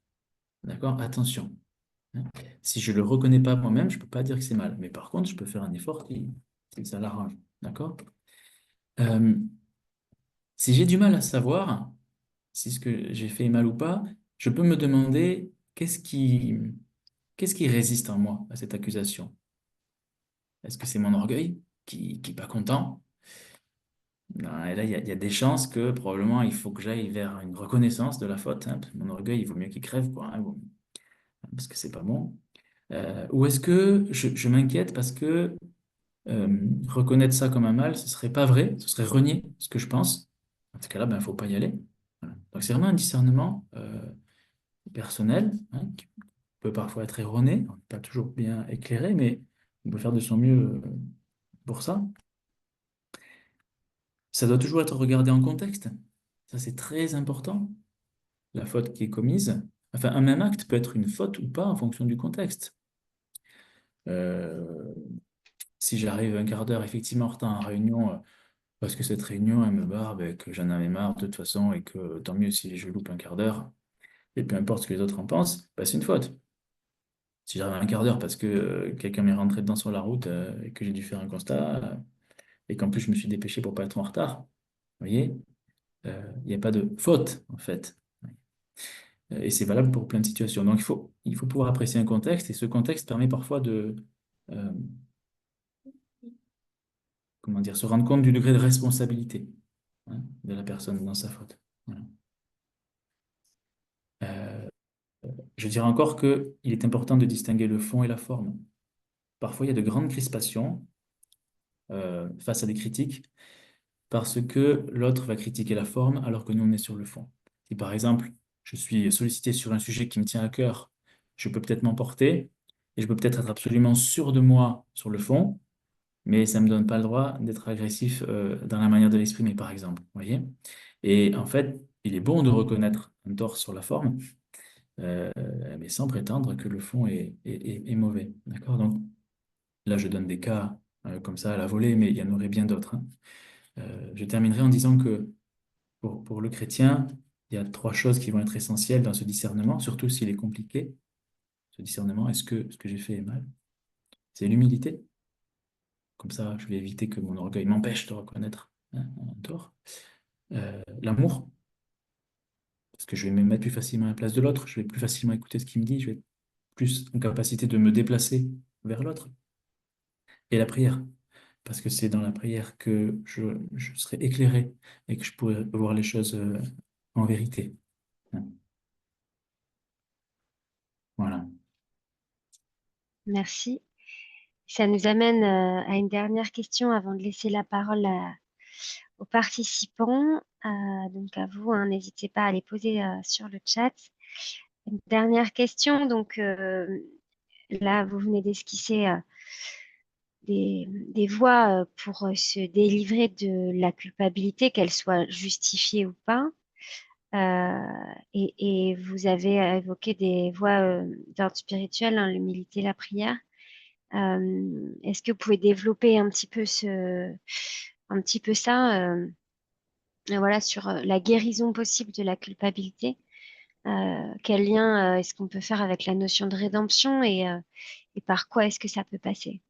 D'accord? Attention, hein. Si je ne le reconnais pas moi-même, je ne peux pas dire que c'est mal. Mais par contre, je peux faire un effort si ça l'arrange. D'accord? Euh, Si j'ai du mal à savoir si ce que j'ai fait est mal ou pas, je peux me demander qu'est-ce qui résiste en moi à cette accusation? Est-ce que c'est mon orgueil qui est pas content? Non, et là, il y a des chances que probablement il faut que j'aille vers une reconnaissance de la faute, hein, parce que mon orgueil, il vaut mieux qu'il crève, quoi, hein, parce que c'est pas bon. Ou est-ce que je m'inquiète parce que reconnaître ça comme un mal, ce serait pas vrai, ce serait renier ce que je pense. Dans ce cas-là, ben, il ne faut pas y aller. Voilà. Donc c'est vraiment un discernement personnel, hein, qui peut parfois être erroné, on n'est pas toujours bien éclairé, mais on peut faire de son mieux pour ça. Ça doit toujours être regardé en contexte. Ça, c'est très important. La faute qui est commise, enfin, un même acte peut être une faute ou pas en fonction du contexte. Euh, Si j'arrive un quart d'heure effectivement en retard en réunion, parce que cette réunion, elle me barbe et que j'en avais marre de toute façon et que tant mieux si je loupe un quart d'heure, et peu importe ce que les autres en pensent, bah, c'est une faute. Si j'arrive un quart d'heure parce que quelqu'un m'est rentré dedans sur la route et que j'ai dû faire un constat, et qu'en plus je me suis dépêché pour pas être en retard, vous voyez, il n'y a pas de faute en fait. Et c'est valable pour plein de situations. Donc il faut pouvoir apprécier un contexte, et ce contexte permet parfois de, euh, comment dire, se rendre compte du degré de responsabilité, hein, de la personne dans sa faute. Voilà. Euh, je dirais encore qu'il est important de distinguer le fond et la forme. Parfois, il y a de grandes crispations face à des critiques parce que l'autre va critiquer la forme alors que nous, on est sur le fond. Si par exemple, je suis sollicité sur un sujet qui me tient à cœur, je peux peut-être m'emporter et je peux peut-être être absolument sûr de moi sur le fond, mais ça ne me donne pas le droit d'être agressif dans la manière de l'exprimer, par exemple. Vous voyez? Et en fait, il est bon de reconnaître un tort sur la forme, euh, mais sans prétendre que le fond est mauvais. D'accord? Donc là, je donne des cas comme ça à la volée, mais il y en aurait bien d'autres, hein. Je terminerai en disant que pour le chrétien, il y a trois choses qui vont être essentielles dans ce discernement, surtout s'il est compliqué. Ce discernement, est-ce que ce que j'ai fait est mal? C'est l'humilité. Comme ça, je vais éviter que mon orgueil m'empêche de reconnaître, hein, un tort. L'amour, parce que je vais me mettre plus facilement à la place de l'autre, je vais plus facilement écouter ce qu'il me dit, je vais être plus en capacité de me déplacer vers l'autre. Et la prière, parce que c'est dans la prière que je serai éclairé et que je pourrai voir les choses en vérité, hein. Voilà. Merci. Ça nous amène à une dernière question avant de laisser la parole aux participants. Donc à vous, hein, n'hésitez pas à les poser sur le chat. Une dernière question. Donc là, vous venez d'esquisser des voies pour se délivrer de la culpabilité, qu'elle soit justifiée ou pas. Et vous avez évoqué des voies d'ordre spirituel, hein, l'humilité, la prière. Est-ce que vous pouvez développer un petit peu ça, voilà, sur la guérison possible de la culpabilité? Quel lien est-ce qu'on peut faire avec la notion de rédemption et par quoi est-ce que ça peut passer?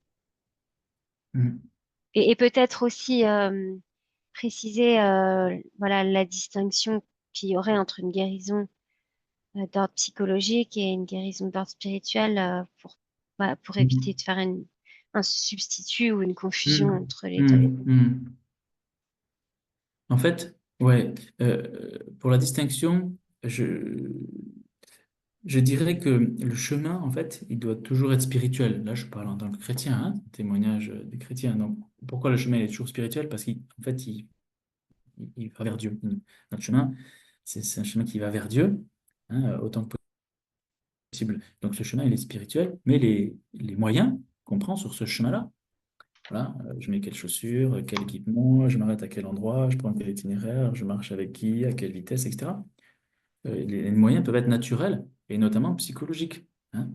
Mhm. Et peut-être aussi préciser voilà, la distinction qu'il y aurait entre une guérison d'ordre psychologique et une guérison d'ordre spirituel voilà, pour éviter Mhm. de faire un substitut ou une confusion Mhm. entre les deux. Mhm. Mhm. En fait, ouais, pour la distinction, je, je dirais que le chemin, en fait, il doit toujours être spirituel. Là, je parle en tant que chrétien, hein, témoignage des chrétiens. Donc, pourquoi le chemin est toujours spirituel? Parce qu'en fait, il va vers Dieu. Notre chemin, c'est un chemin qui va vers Dieu, hein, autant que possible. Donc, ce chemin, il est spirituel, mais les moyens qu'on prend sur ce chemin-là, voilà, je mets quelles chaussures, quel équipement, je m'arrête à quel endroit, je prends quel itinéraire, je marche avec qui, à quelle vitesse, etc. Les moyens peuvent être naturels et notamment psychologiques, hein.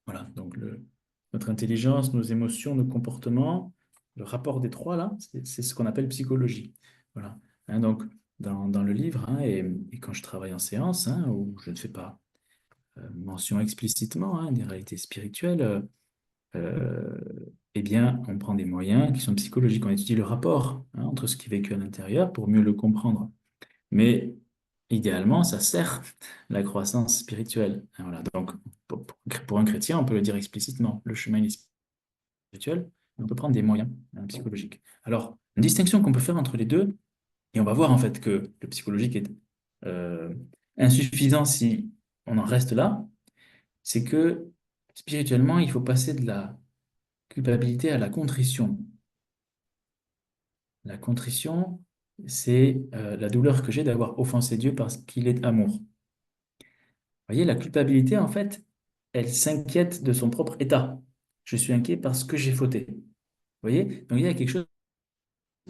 Voilà, donc notre intelligence, nos émotions, nos comportements, le rapport des trois, là, c'est ce qu'on appelle psychologie. Voilà. Hein, donc, dans le livre, hein, et quand je travaille en séance, hein, où je ne fais pas mention explicitement des réalités spirituelles, euh, eh bien, on prend des moyens qui sont psychologiques. On étudie le rapport entre ce qui est vécu à l'intérieur pour mieux le comprendre. Mais idéalement, ça sert la croissance spirituelle. Hein, voilà. Donc, pour un chrétien, on peut le dire explicitement. Le chemin est spirituel, mais on peut prendre des moyens psychologiques. Alors, une distinction qu'on peut faire entre les deux, et on va voir en fait que le psychologique est euh, insuffisant si on en reste là, c'est que spirituellement, il faut passer de la culpabilité à la contrition. La contrition, c'est la douleur que j'ai d'avoir offensé Dieu parce qu'il est amour. Voyez, la culpabilité, en fait, elle s'inquiète de son propre état. Je suis inquiet parce que j'ai fauté. Vous voyez? Donc il y a quelque chose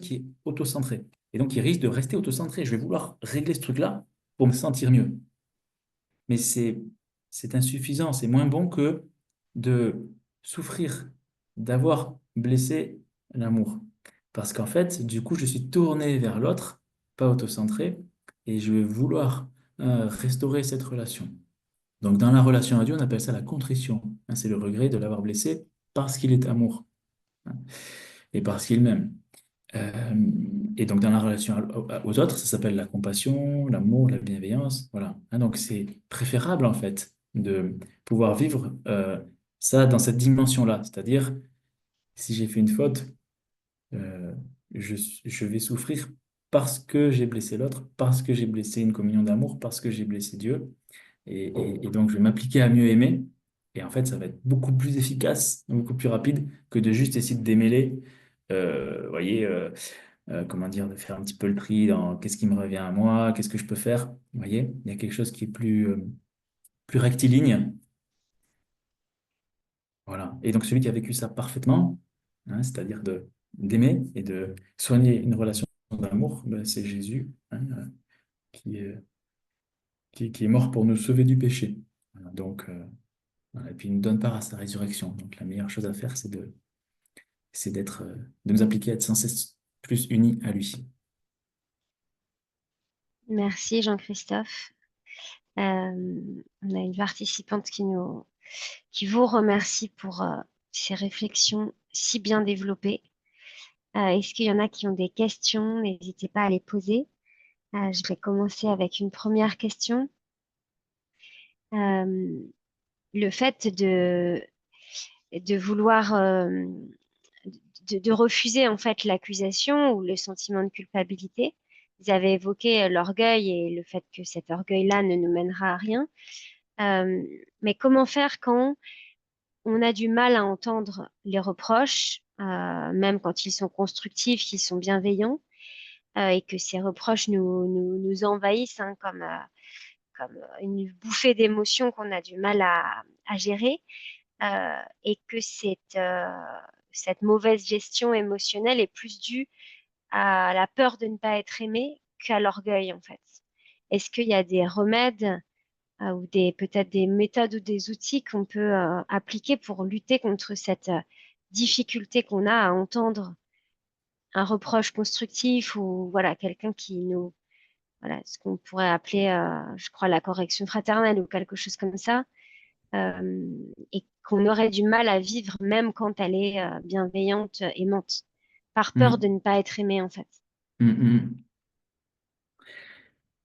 qui est autocentré. Et donc il risque de rester autocentré. Je vais vouloir régler ce truc-là pour me sentir mieux. Mais c'est insuffisant, c'est moins bon que de souffrir, d'avoir blessé l'amour. Parce qu'en fait, du coup, je suis tourné vers l'autre, pas autocentré, et je vais vouloir restaurer cette relation. Donc, dans la relation à Dieu, on appelle ça la contrition. Hein, c'est le regret de l'avoir blessé parce qu'il est amour, hein, et parce qu'il m'aime. Euh, et donc, dans la relation aux autres, ça s'appelle la compassion, l'amour, la bienveillance. Voilà. Hein, donc, c'est préférable, en fait, de pouvoir vivre ça dans cette dimension-là. C'est-à-dire, si j'ai fait une faute, euh, je, je vais souffrir parce que j'ai blessé l'autre, parce que j'ai blessé une communion d'amour, parce que j'ai blessé Dieu. Et donc, je vais m'appliquer à mieux aimer. Et en fait, ça va être beaucoup plus efficace, beaucoup plus rapide que de juste essayer de démêler, vous voyez, comment dire, de faire un petit peu le tri dans qu'est-ce qui me revient à moi, qu'est-ce que je peux faire. Vous voyez, il y a quelque chose qui est plus rectiligne. Voilà. Et donc, celui qui a vécu ça parfaitement, hein, c'est-à-dire d'aimer et de soigner une relation d'amour, ben, c'est Jésus, hein, qui est, qui est mort pour nous sauver du péché. Voilà. Donc, voilà. Et puis, il nous donne part à sa résurrection. Donc, la meilleure chose à faire, c'est de nous appliquer à être sans cesse plus unis à lui. Merci Jean-Christophe. On a une participante qui vous remercie pour ces réflexions si bien développées. Est-ce qu'il y en a qui ont des questions? N'hésitez pas à les poser. Je vais commencer avec une première question. Euh, le fait de vouloir, de refuser en fait l'accusation ou le sentiment de culpabilité. Vous avez évoqué l'orgueil et le fait que cet orgueil-là ne nous mènera à rien. Euh, mais comment faire quand on a du mal à entendre les reproches, même quand ils sont constructifs, qu'ils sont bienveillants, et que ces reproches nous envahissent hein, comme une bouffée d'émotions qu'on a du mal à gérer, et que cette mauvaise gestion émotionnelle est plus due à la peur de ne pas être aimé qu'à l'orgueil, en fait. Est-ce qu'il y a des remèdes ou peut-être des méthodes ou des outils qu'on peut appliquer pour lutter contre cette difficulté qu'on a à entendre un reproche constructif ou voilà, quelqu'un qui nous, voilà, ce qu'on pourrait appeler, je crois, la correction fraternelle ou quelque chose comme ça, et qu'on aurait du mal à vivre même quand elle est bienveillante, aimante, par peur de Mm, ne pas être aimée en fait. mm, mm.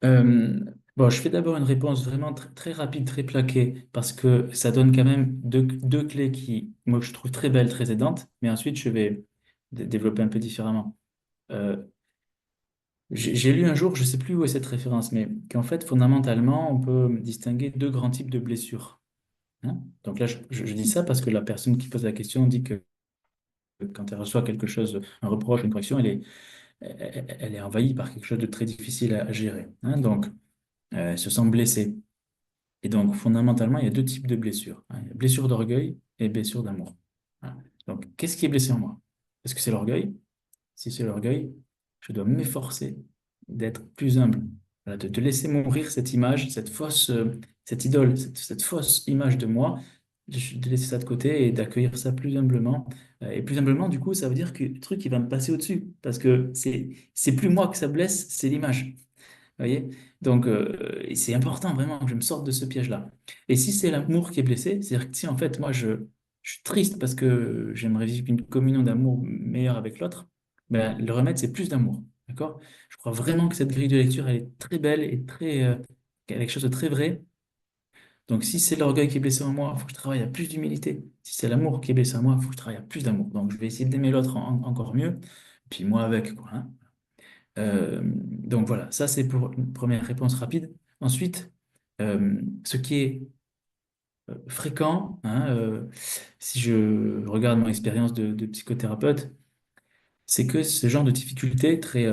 Euh, bon, je fais d'abord une réponse vraiment très rapide, très plaquée, parce que ça donne quand même deux clés qui, moi, je trouve très belles, très aidantes, mais ensuite, je vais développer un peu différemment. Euh, j'ai lu un jour, je sais plus où est cette référence, mais qu'en fait, fondamentalement, on peut distinguer deux grands types de blessures. Hein. Donc là, je dis ça parce que la personne qui pose la question dit que quand elle reçoit quelque chose, un reproche, une correction, elle est envahie par quelque chose de très difficile à gérer. Hein. Donc, elle se sent blessée. Et donc, fondamentalement, il y a deux types de blessures. Hein. Il y a blessure d'orgueil et blessure d'amour. Voilà. Donc, qu'est-ce qui est blessé en moi? Est-ce que c'est l'orgueil? Si c'est l'orgueil, je dois m'efforcer d'être plus humble. Voilà, de laisser mourir cette image, cette idole, cette fausse image de moi, de laisser ça de côté et d'accueillir ça plus humblement. Et plus humblement, du coup, ça veut dire que le truc, il va me passer au-dessus. Parce que c'est plus moi que ça blesse, c'est l'image. Vous voyez? Donc, et c'est important vraiment que je me sorte de ce piège-là. Et si c'est l'amour qui est blessé, c'est-à-dire que si en fait, moi, je suis triste parce que j'aimerais vivre une communion d'amour meilleure avec l'autre, ben, le remède, c'est plus d'amour. D'accord? Je crois vraiment que cette grille de lecture, elle est très belle et quelque chose de très vrai. Donc, si c'est l'orgueil qui est blessé en moi, il faut que je travaille à plus d'humilité. Si c'est l'amour qui est blessé en moi, il faut que je travaille à plus d'amour. Donc, je vais essayer d'aimer l'autre encore mieux, puis moi avec, quoi. Hein. Donc voilà, ça c'est pour une première réponse rapide. Ensuite, ce qui est fréquent, hein, si je regarde mon expérience de psychothérapeute, c'est que ce genre de difficultés très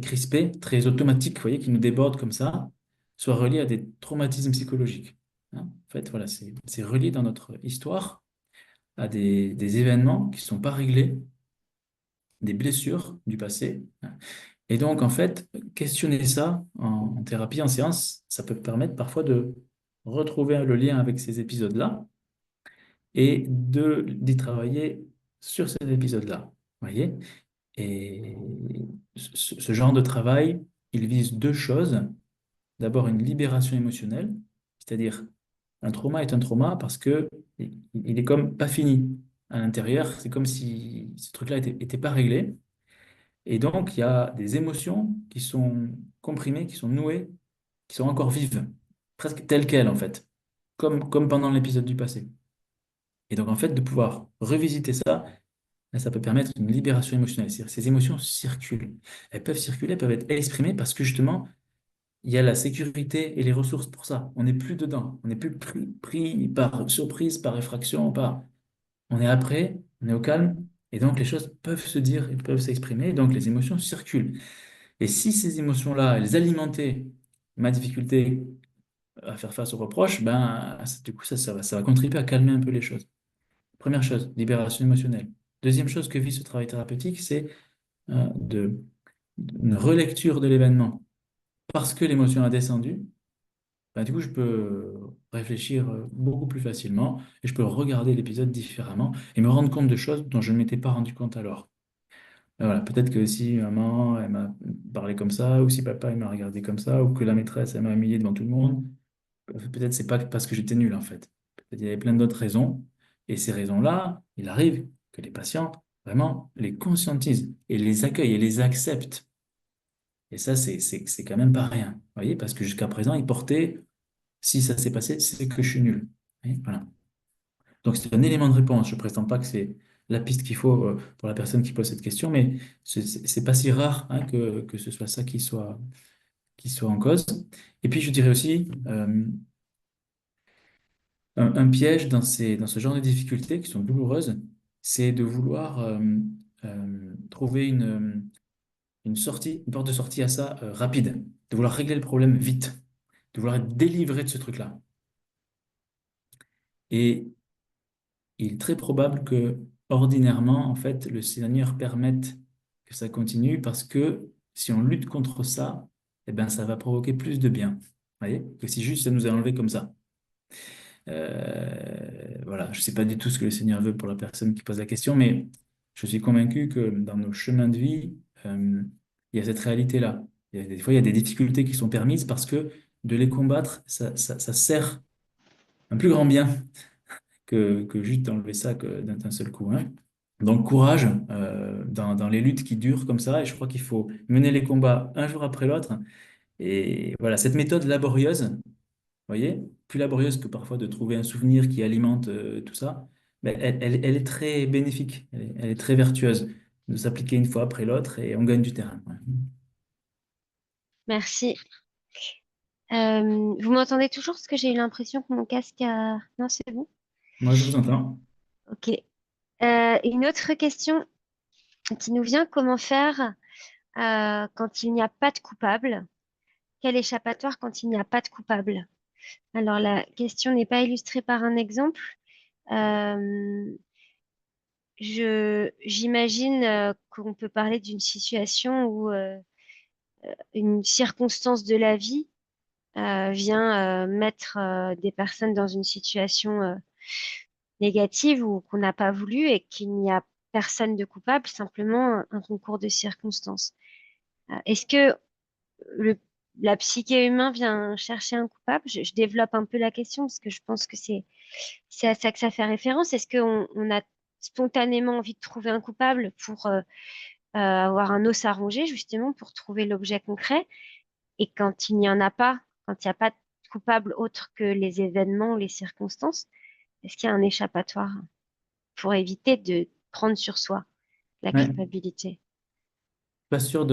crispées, très automatiques, vous voyez, qui nous débordent comme ça, soient reliées à des traumatismes psychologiques. Hein. En fait, voilà, c'est relié dans notre histoire à des événements qui ne sont pas réglés, des blessures du passé. Hein. Et donc, en fait, questionner ça en thérapie, en séance, ça peut permettre parfois de retrouver le lien avec ces épisodes-là et d'y travailler sur ces épisodes-là. Vous voyez? Et ce genre de travail, il vise deux choses. D'abord, une libération émotionnelle, c'est-à-dire un trauma est un trauma parce que il est comme pas fini à l'intérieur. C'est comme si ce truc-là était pas réglé. Et donc, il y a des émotions qui sont comprimées, qui sont nouées, qui sont encore vives, presque telles quelles, en fait, comme pendant l'épisode du passé. Et donc, en fait, de pouvoir revisiter ça, ben, ça peut permettre une libération émotionnelle. C'est-à-dire que ces émotions circulent. Elles peuvent circuler, elles peuvent être exprimées parce que justement, il y a la sécurité et les ressources pour ça. On n'est plus dedans. On n'est plus pris par surprise, par effraction, par... On est après, on est au calme. Et donc, les choses peuvent se dire et peuvent s'exprimer. Et donc, les émotions circulent. Et si ces émotions-là, elles alimentaient ma difficulté à faire face aux reproches, ben, du coup, ça va contribuer à calmer un peu les choses. Première chose, libération émotionnelle. Deuxième chose que vit ce travail thérapeutique, c'est une relecture de l'événement. Parce que l'émotion a descendu, ben, du coup, je peux réfléchir beaucoup plus facilement et je peux regarder l'épisode différemment et me rendre compte de choses dont je ne m'étais pas rendu compte alors. Ben voilà, peut-être que si maman elle m'a parlé comme ça, ou si papa il m'a regardé comme ça, ou que la maîtresse elle m'a humilié devant tout le monde, peut-être c'est pas parce que j'étais nul en fait. Peut-être il y avait plein d'autres raisons. Et ces raisons-là, il arrive que les patients vraiment les conscientisent et les accueillent et les acceptent. Et ça, c'est quand même pas rien. Vous voyez, parce que jusqu'à présent, ils portaient, si ça s'est passé, c'est que je suis nul. Vous voyez, voilà. Donc c'est un élément de réponse. Je ne prétends pas que c'est la piste qu'il faut pour la personne qui pose cette question, mais c'est pas si rare hein, que ce soit ça qui soit en cause. Et puis je dirais aussi, un piège dans ce genre de difficultés qui sont douloureuses, c'est de vouloir trouver une sortie, une porte de sortie à ça rapide, de vouloir régler le problème vite, de vouloir être délivré de ce truc-là. Et il est très probable que, ordinairement, en fait, le Seigneur permette que ça continue parce que si on lutte contre ça, eh ben, ça va provoquer plus de bien. voyez? Que si juste ça nous est enlevé comme ça. Voilà, je ne sais pas du tout ce que le Seigneur veut pour la personne qui pose la question, mais je suis convaincu que dans nos chemins de vie, il y a cette réalité-là. Des fois, il y a des difficultés qui sont permises parce que de les combattre, ça sert un plus grand bien que juste d'enlever ça d'un seul coup, hein. Donc, courage dans les luttes qui durent comme ça, et je crois qu'il faut mener les combats un jour après l'autre. Et voilà, cette méthode laborieuse, voyez, plus laborieuse que parfois de trouver un souvenir qui alimente tout ça, mais elle est très bénéfique, elle est très vertueuse de s'appliquer une fois après l'autre et on gagne du terrain. Ouais. Merci. Vous m'entendez toujours parce que j'ai eu l'impression que mon casque a... Non, c'est bon. Moi, je vous entends. Ok. Une autre question qui nous vient, comment faire quand il n'y a pas de coupable? Quel échappatoire quand il n'y a pas de coupable? Alors, la question n'est pas illustrée par un exemple. Euh, j'imagine qu'on peut parler d'une situation où une circonstance de la vie vient mettre des personnes dans une situation négative ou qu'on n'a pas voulu et qu'il n'y a personne de coupable, simplement un concours de circonstances. Est-ce que le, la psyché humaine vient chercher un coupable? Je développe un peu la question parce que je pense que c'est à ça que ça fait référence. Est-ce qu'on on a spontanément envie de trouver un coupable pour avoir un os à ronger, justement, pour trouver l'objet concret? Et quand il n'y en a pas, quand il n'y a pas de coupable autre que les événements ou les circonstances, est-ce qu'il y a un échappatoire pour éviter de prendre sur soi la Ouais. culpabilité? Pas sûr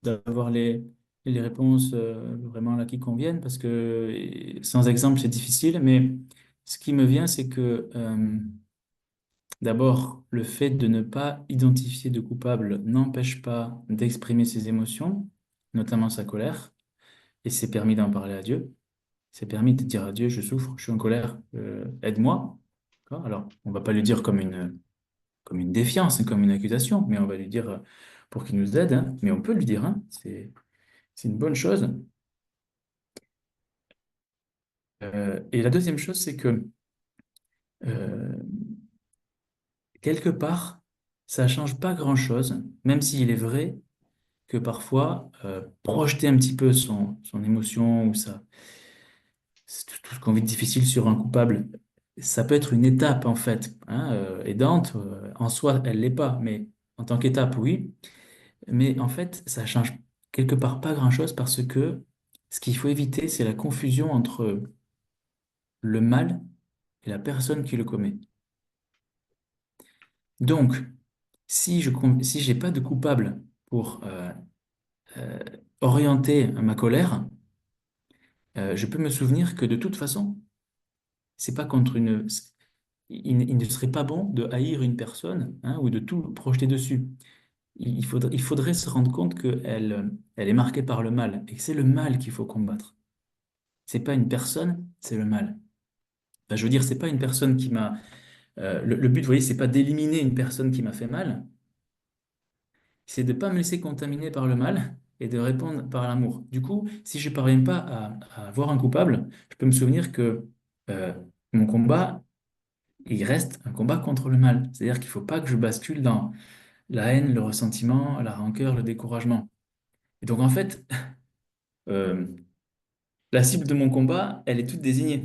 d'avoir les réponses vraiment là qui conviennent parce que sans exemple, c'est difficile, mais ce qui me vient, c'est que d'abord, le fait de ne pas identifier de coupable n'empêche pas d'exprimer ses émotions, notamment sa colère, et c'est permis d'en parler à Dieu. C'est permis de dire à Dieu, je souffre, je suis en colère, aide-moi. D'accord. Alors, on va pas lui dire comme une défiance, hein, comme une accusation, mais on va lui dire pour qu'il nous aide, hein. Mais on peut lui dire, hein, c'est une bonne chose. Et la deuxième chose, c'est que euh, quelque part, ça change pas grand-chose, même s'il est vrai que parfois, projeter un petit peu son émotion ou tout ce qu'on vit de difficile sur un coupable, ça peut être une étape en fait, hein, aidante. En soi, elle l'est pas, mais en tant qu'étape, oui. Mais en fait, ça change quelque part pas grand-chose parce que ce qu'il faut éviter, c'est la confusion entre le mal et la personne qui le commet. Donc, si j'ai pas de coupable pour euh, orienter ma colère, je peux me souvenir que de toute façon, c'est pas contre une. Il ne serait pas bon de haïr une personne, hein, ou de tout projeter dessus. Il faudrait se rendre compte qu'elle elle est marquée par le mal et que c'est le mal qu'il faut combattre. C'est pas une personne, c'est le mal. Enfin, je veux dire, c'est pas une personne qui m'a. Le but, vous voyez, c'est pas d'éliminer une personne qui m'a fait mal, c'est de pas me laisser contaminer par le mal et de répondre par l'amour. Du coup, si je parviens pas à voir un coupable, je peux me souvenir que euh, mon combat, il reste un combat contre le mal. C'est-à-dire qu'il faut pas que je bascule dans la haine, le ressentiment, la rancœur, le découragement. Et donc, en fait, euh, la cible de mon combat, elle est toute désignée.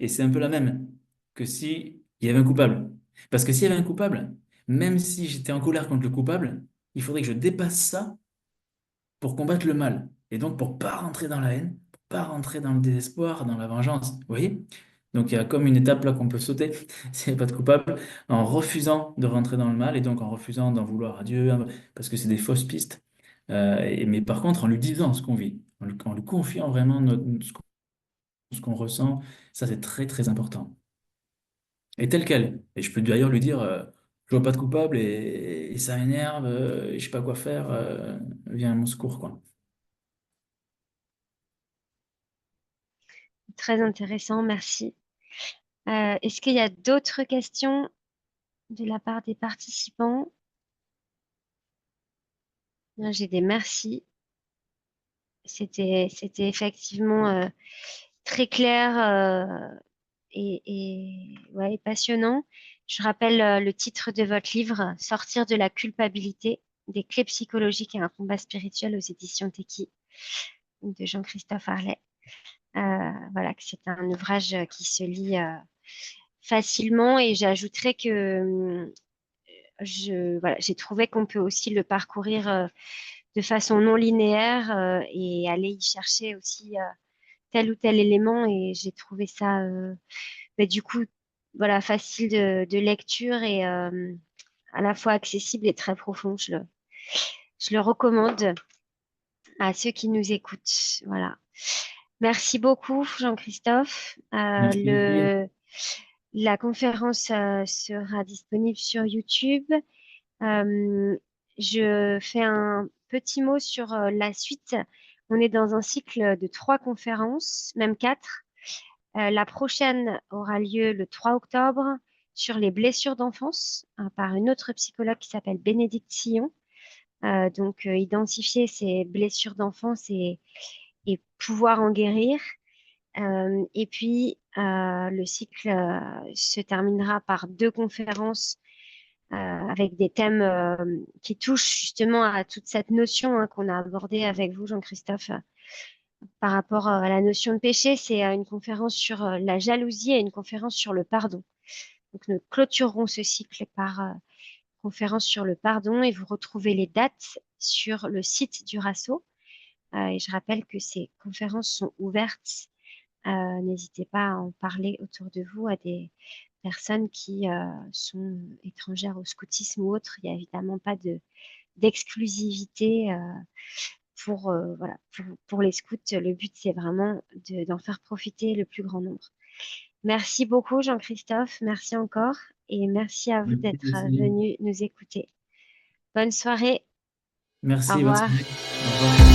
Et c'est un peu la même que si il y avait un coupable. Parce que s'il y avait un coupable, même si j'étais en colère contre le coupable, il faudrait que je dépasse ça pour combattre le mal. Et donc pour pas rentrer dans la haine, pour pas rentrer dans le désespoir, dans la vengeance. Vous voyez? Donc il y a comme une étape là qu'on peut sauter s'il n'y a pas de coupable, en refusant de rentrer dans le mal et donc en refusant d'en vouloir à Dieu, hein, parce que c'est des fausses pistes. Mais par contre, en lui disant ce qu'on vit, en lui confiant vraiment ce qu'on ressent, ça c'est très très important. Et tel quel. Et je peux d'ailleurs lui dire, je vois pas de coupable et ça m'énerve, et je sais pas quoi faire, viens à mon secours, quoi. Très intéressant, merci. Est-ce qu'il y a d'autres questions de la part des participants? Là, j'ai des merci. C'était effectivement très clair ouais, et passionnant. Je rappelle le titre de votre livre, Sortir de la culpabilité, des clés psychologiques et un combat spirituel aux éditions Teki de Jean-Christophe Harlet. Voilà, que c'est un ouvrage qui se lit facilement et j'ajouterais que voilà, j'ai trouvé qu'on peut aussi le parcourir de façon non linéaire et aller y chercher aussi tel ou tel élément et j'ai trouvé ça du coup voilà facile de lecture et à la fois accessible et très profond. Je le recommande à ceux qui nous écoutent. Voilà. Merci beaucoup, Jean-Christophe. Merci. La conférence sera disponible sur YouTube. Euh, je fais un petit mot sur la suite. On est dans un cycle de 3 conférences, même 4. La prochaine aura lieu le 3 octobre sur les blessures d'enfance par une autre psychologue qui s'appelle Bénédicte Sillon. Donc, identifier ces blessures d'enfance et pouvoir en guérir. Et puis, le cycle se terminera par 2 conférences avec des thèmes qui touchent justement à toute cette notion qu'on a abordée avec vous, Jean-Christophe, par rapport à la notion de péché. C'est une conférence sur la jalousie et une conférence sur le pardon. Donc, nous clôturerons ce cycle par conférence sur le pardon et vous retrouvez les dates sur le site du RASO. Et je rappelle que ces conférences sont ouvertes. N'hésitez pas à en parler autour de vous à des personnes qui sont étrangères au scoutisme ou autres. Il n'y a évidemment pas d'exclusivité voilà, pour les scouts. Le but, c'est vraiment d'en faire profiter le plus grand nombre. Merci beaucoup, Jean-Christophe. Merci encore. Et merci à vous Merci d'être aussi. venu nous écouter. Bonne soirée. Au Merci, bonne revoir. soirée. Au revoir.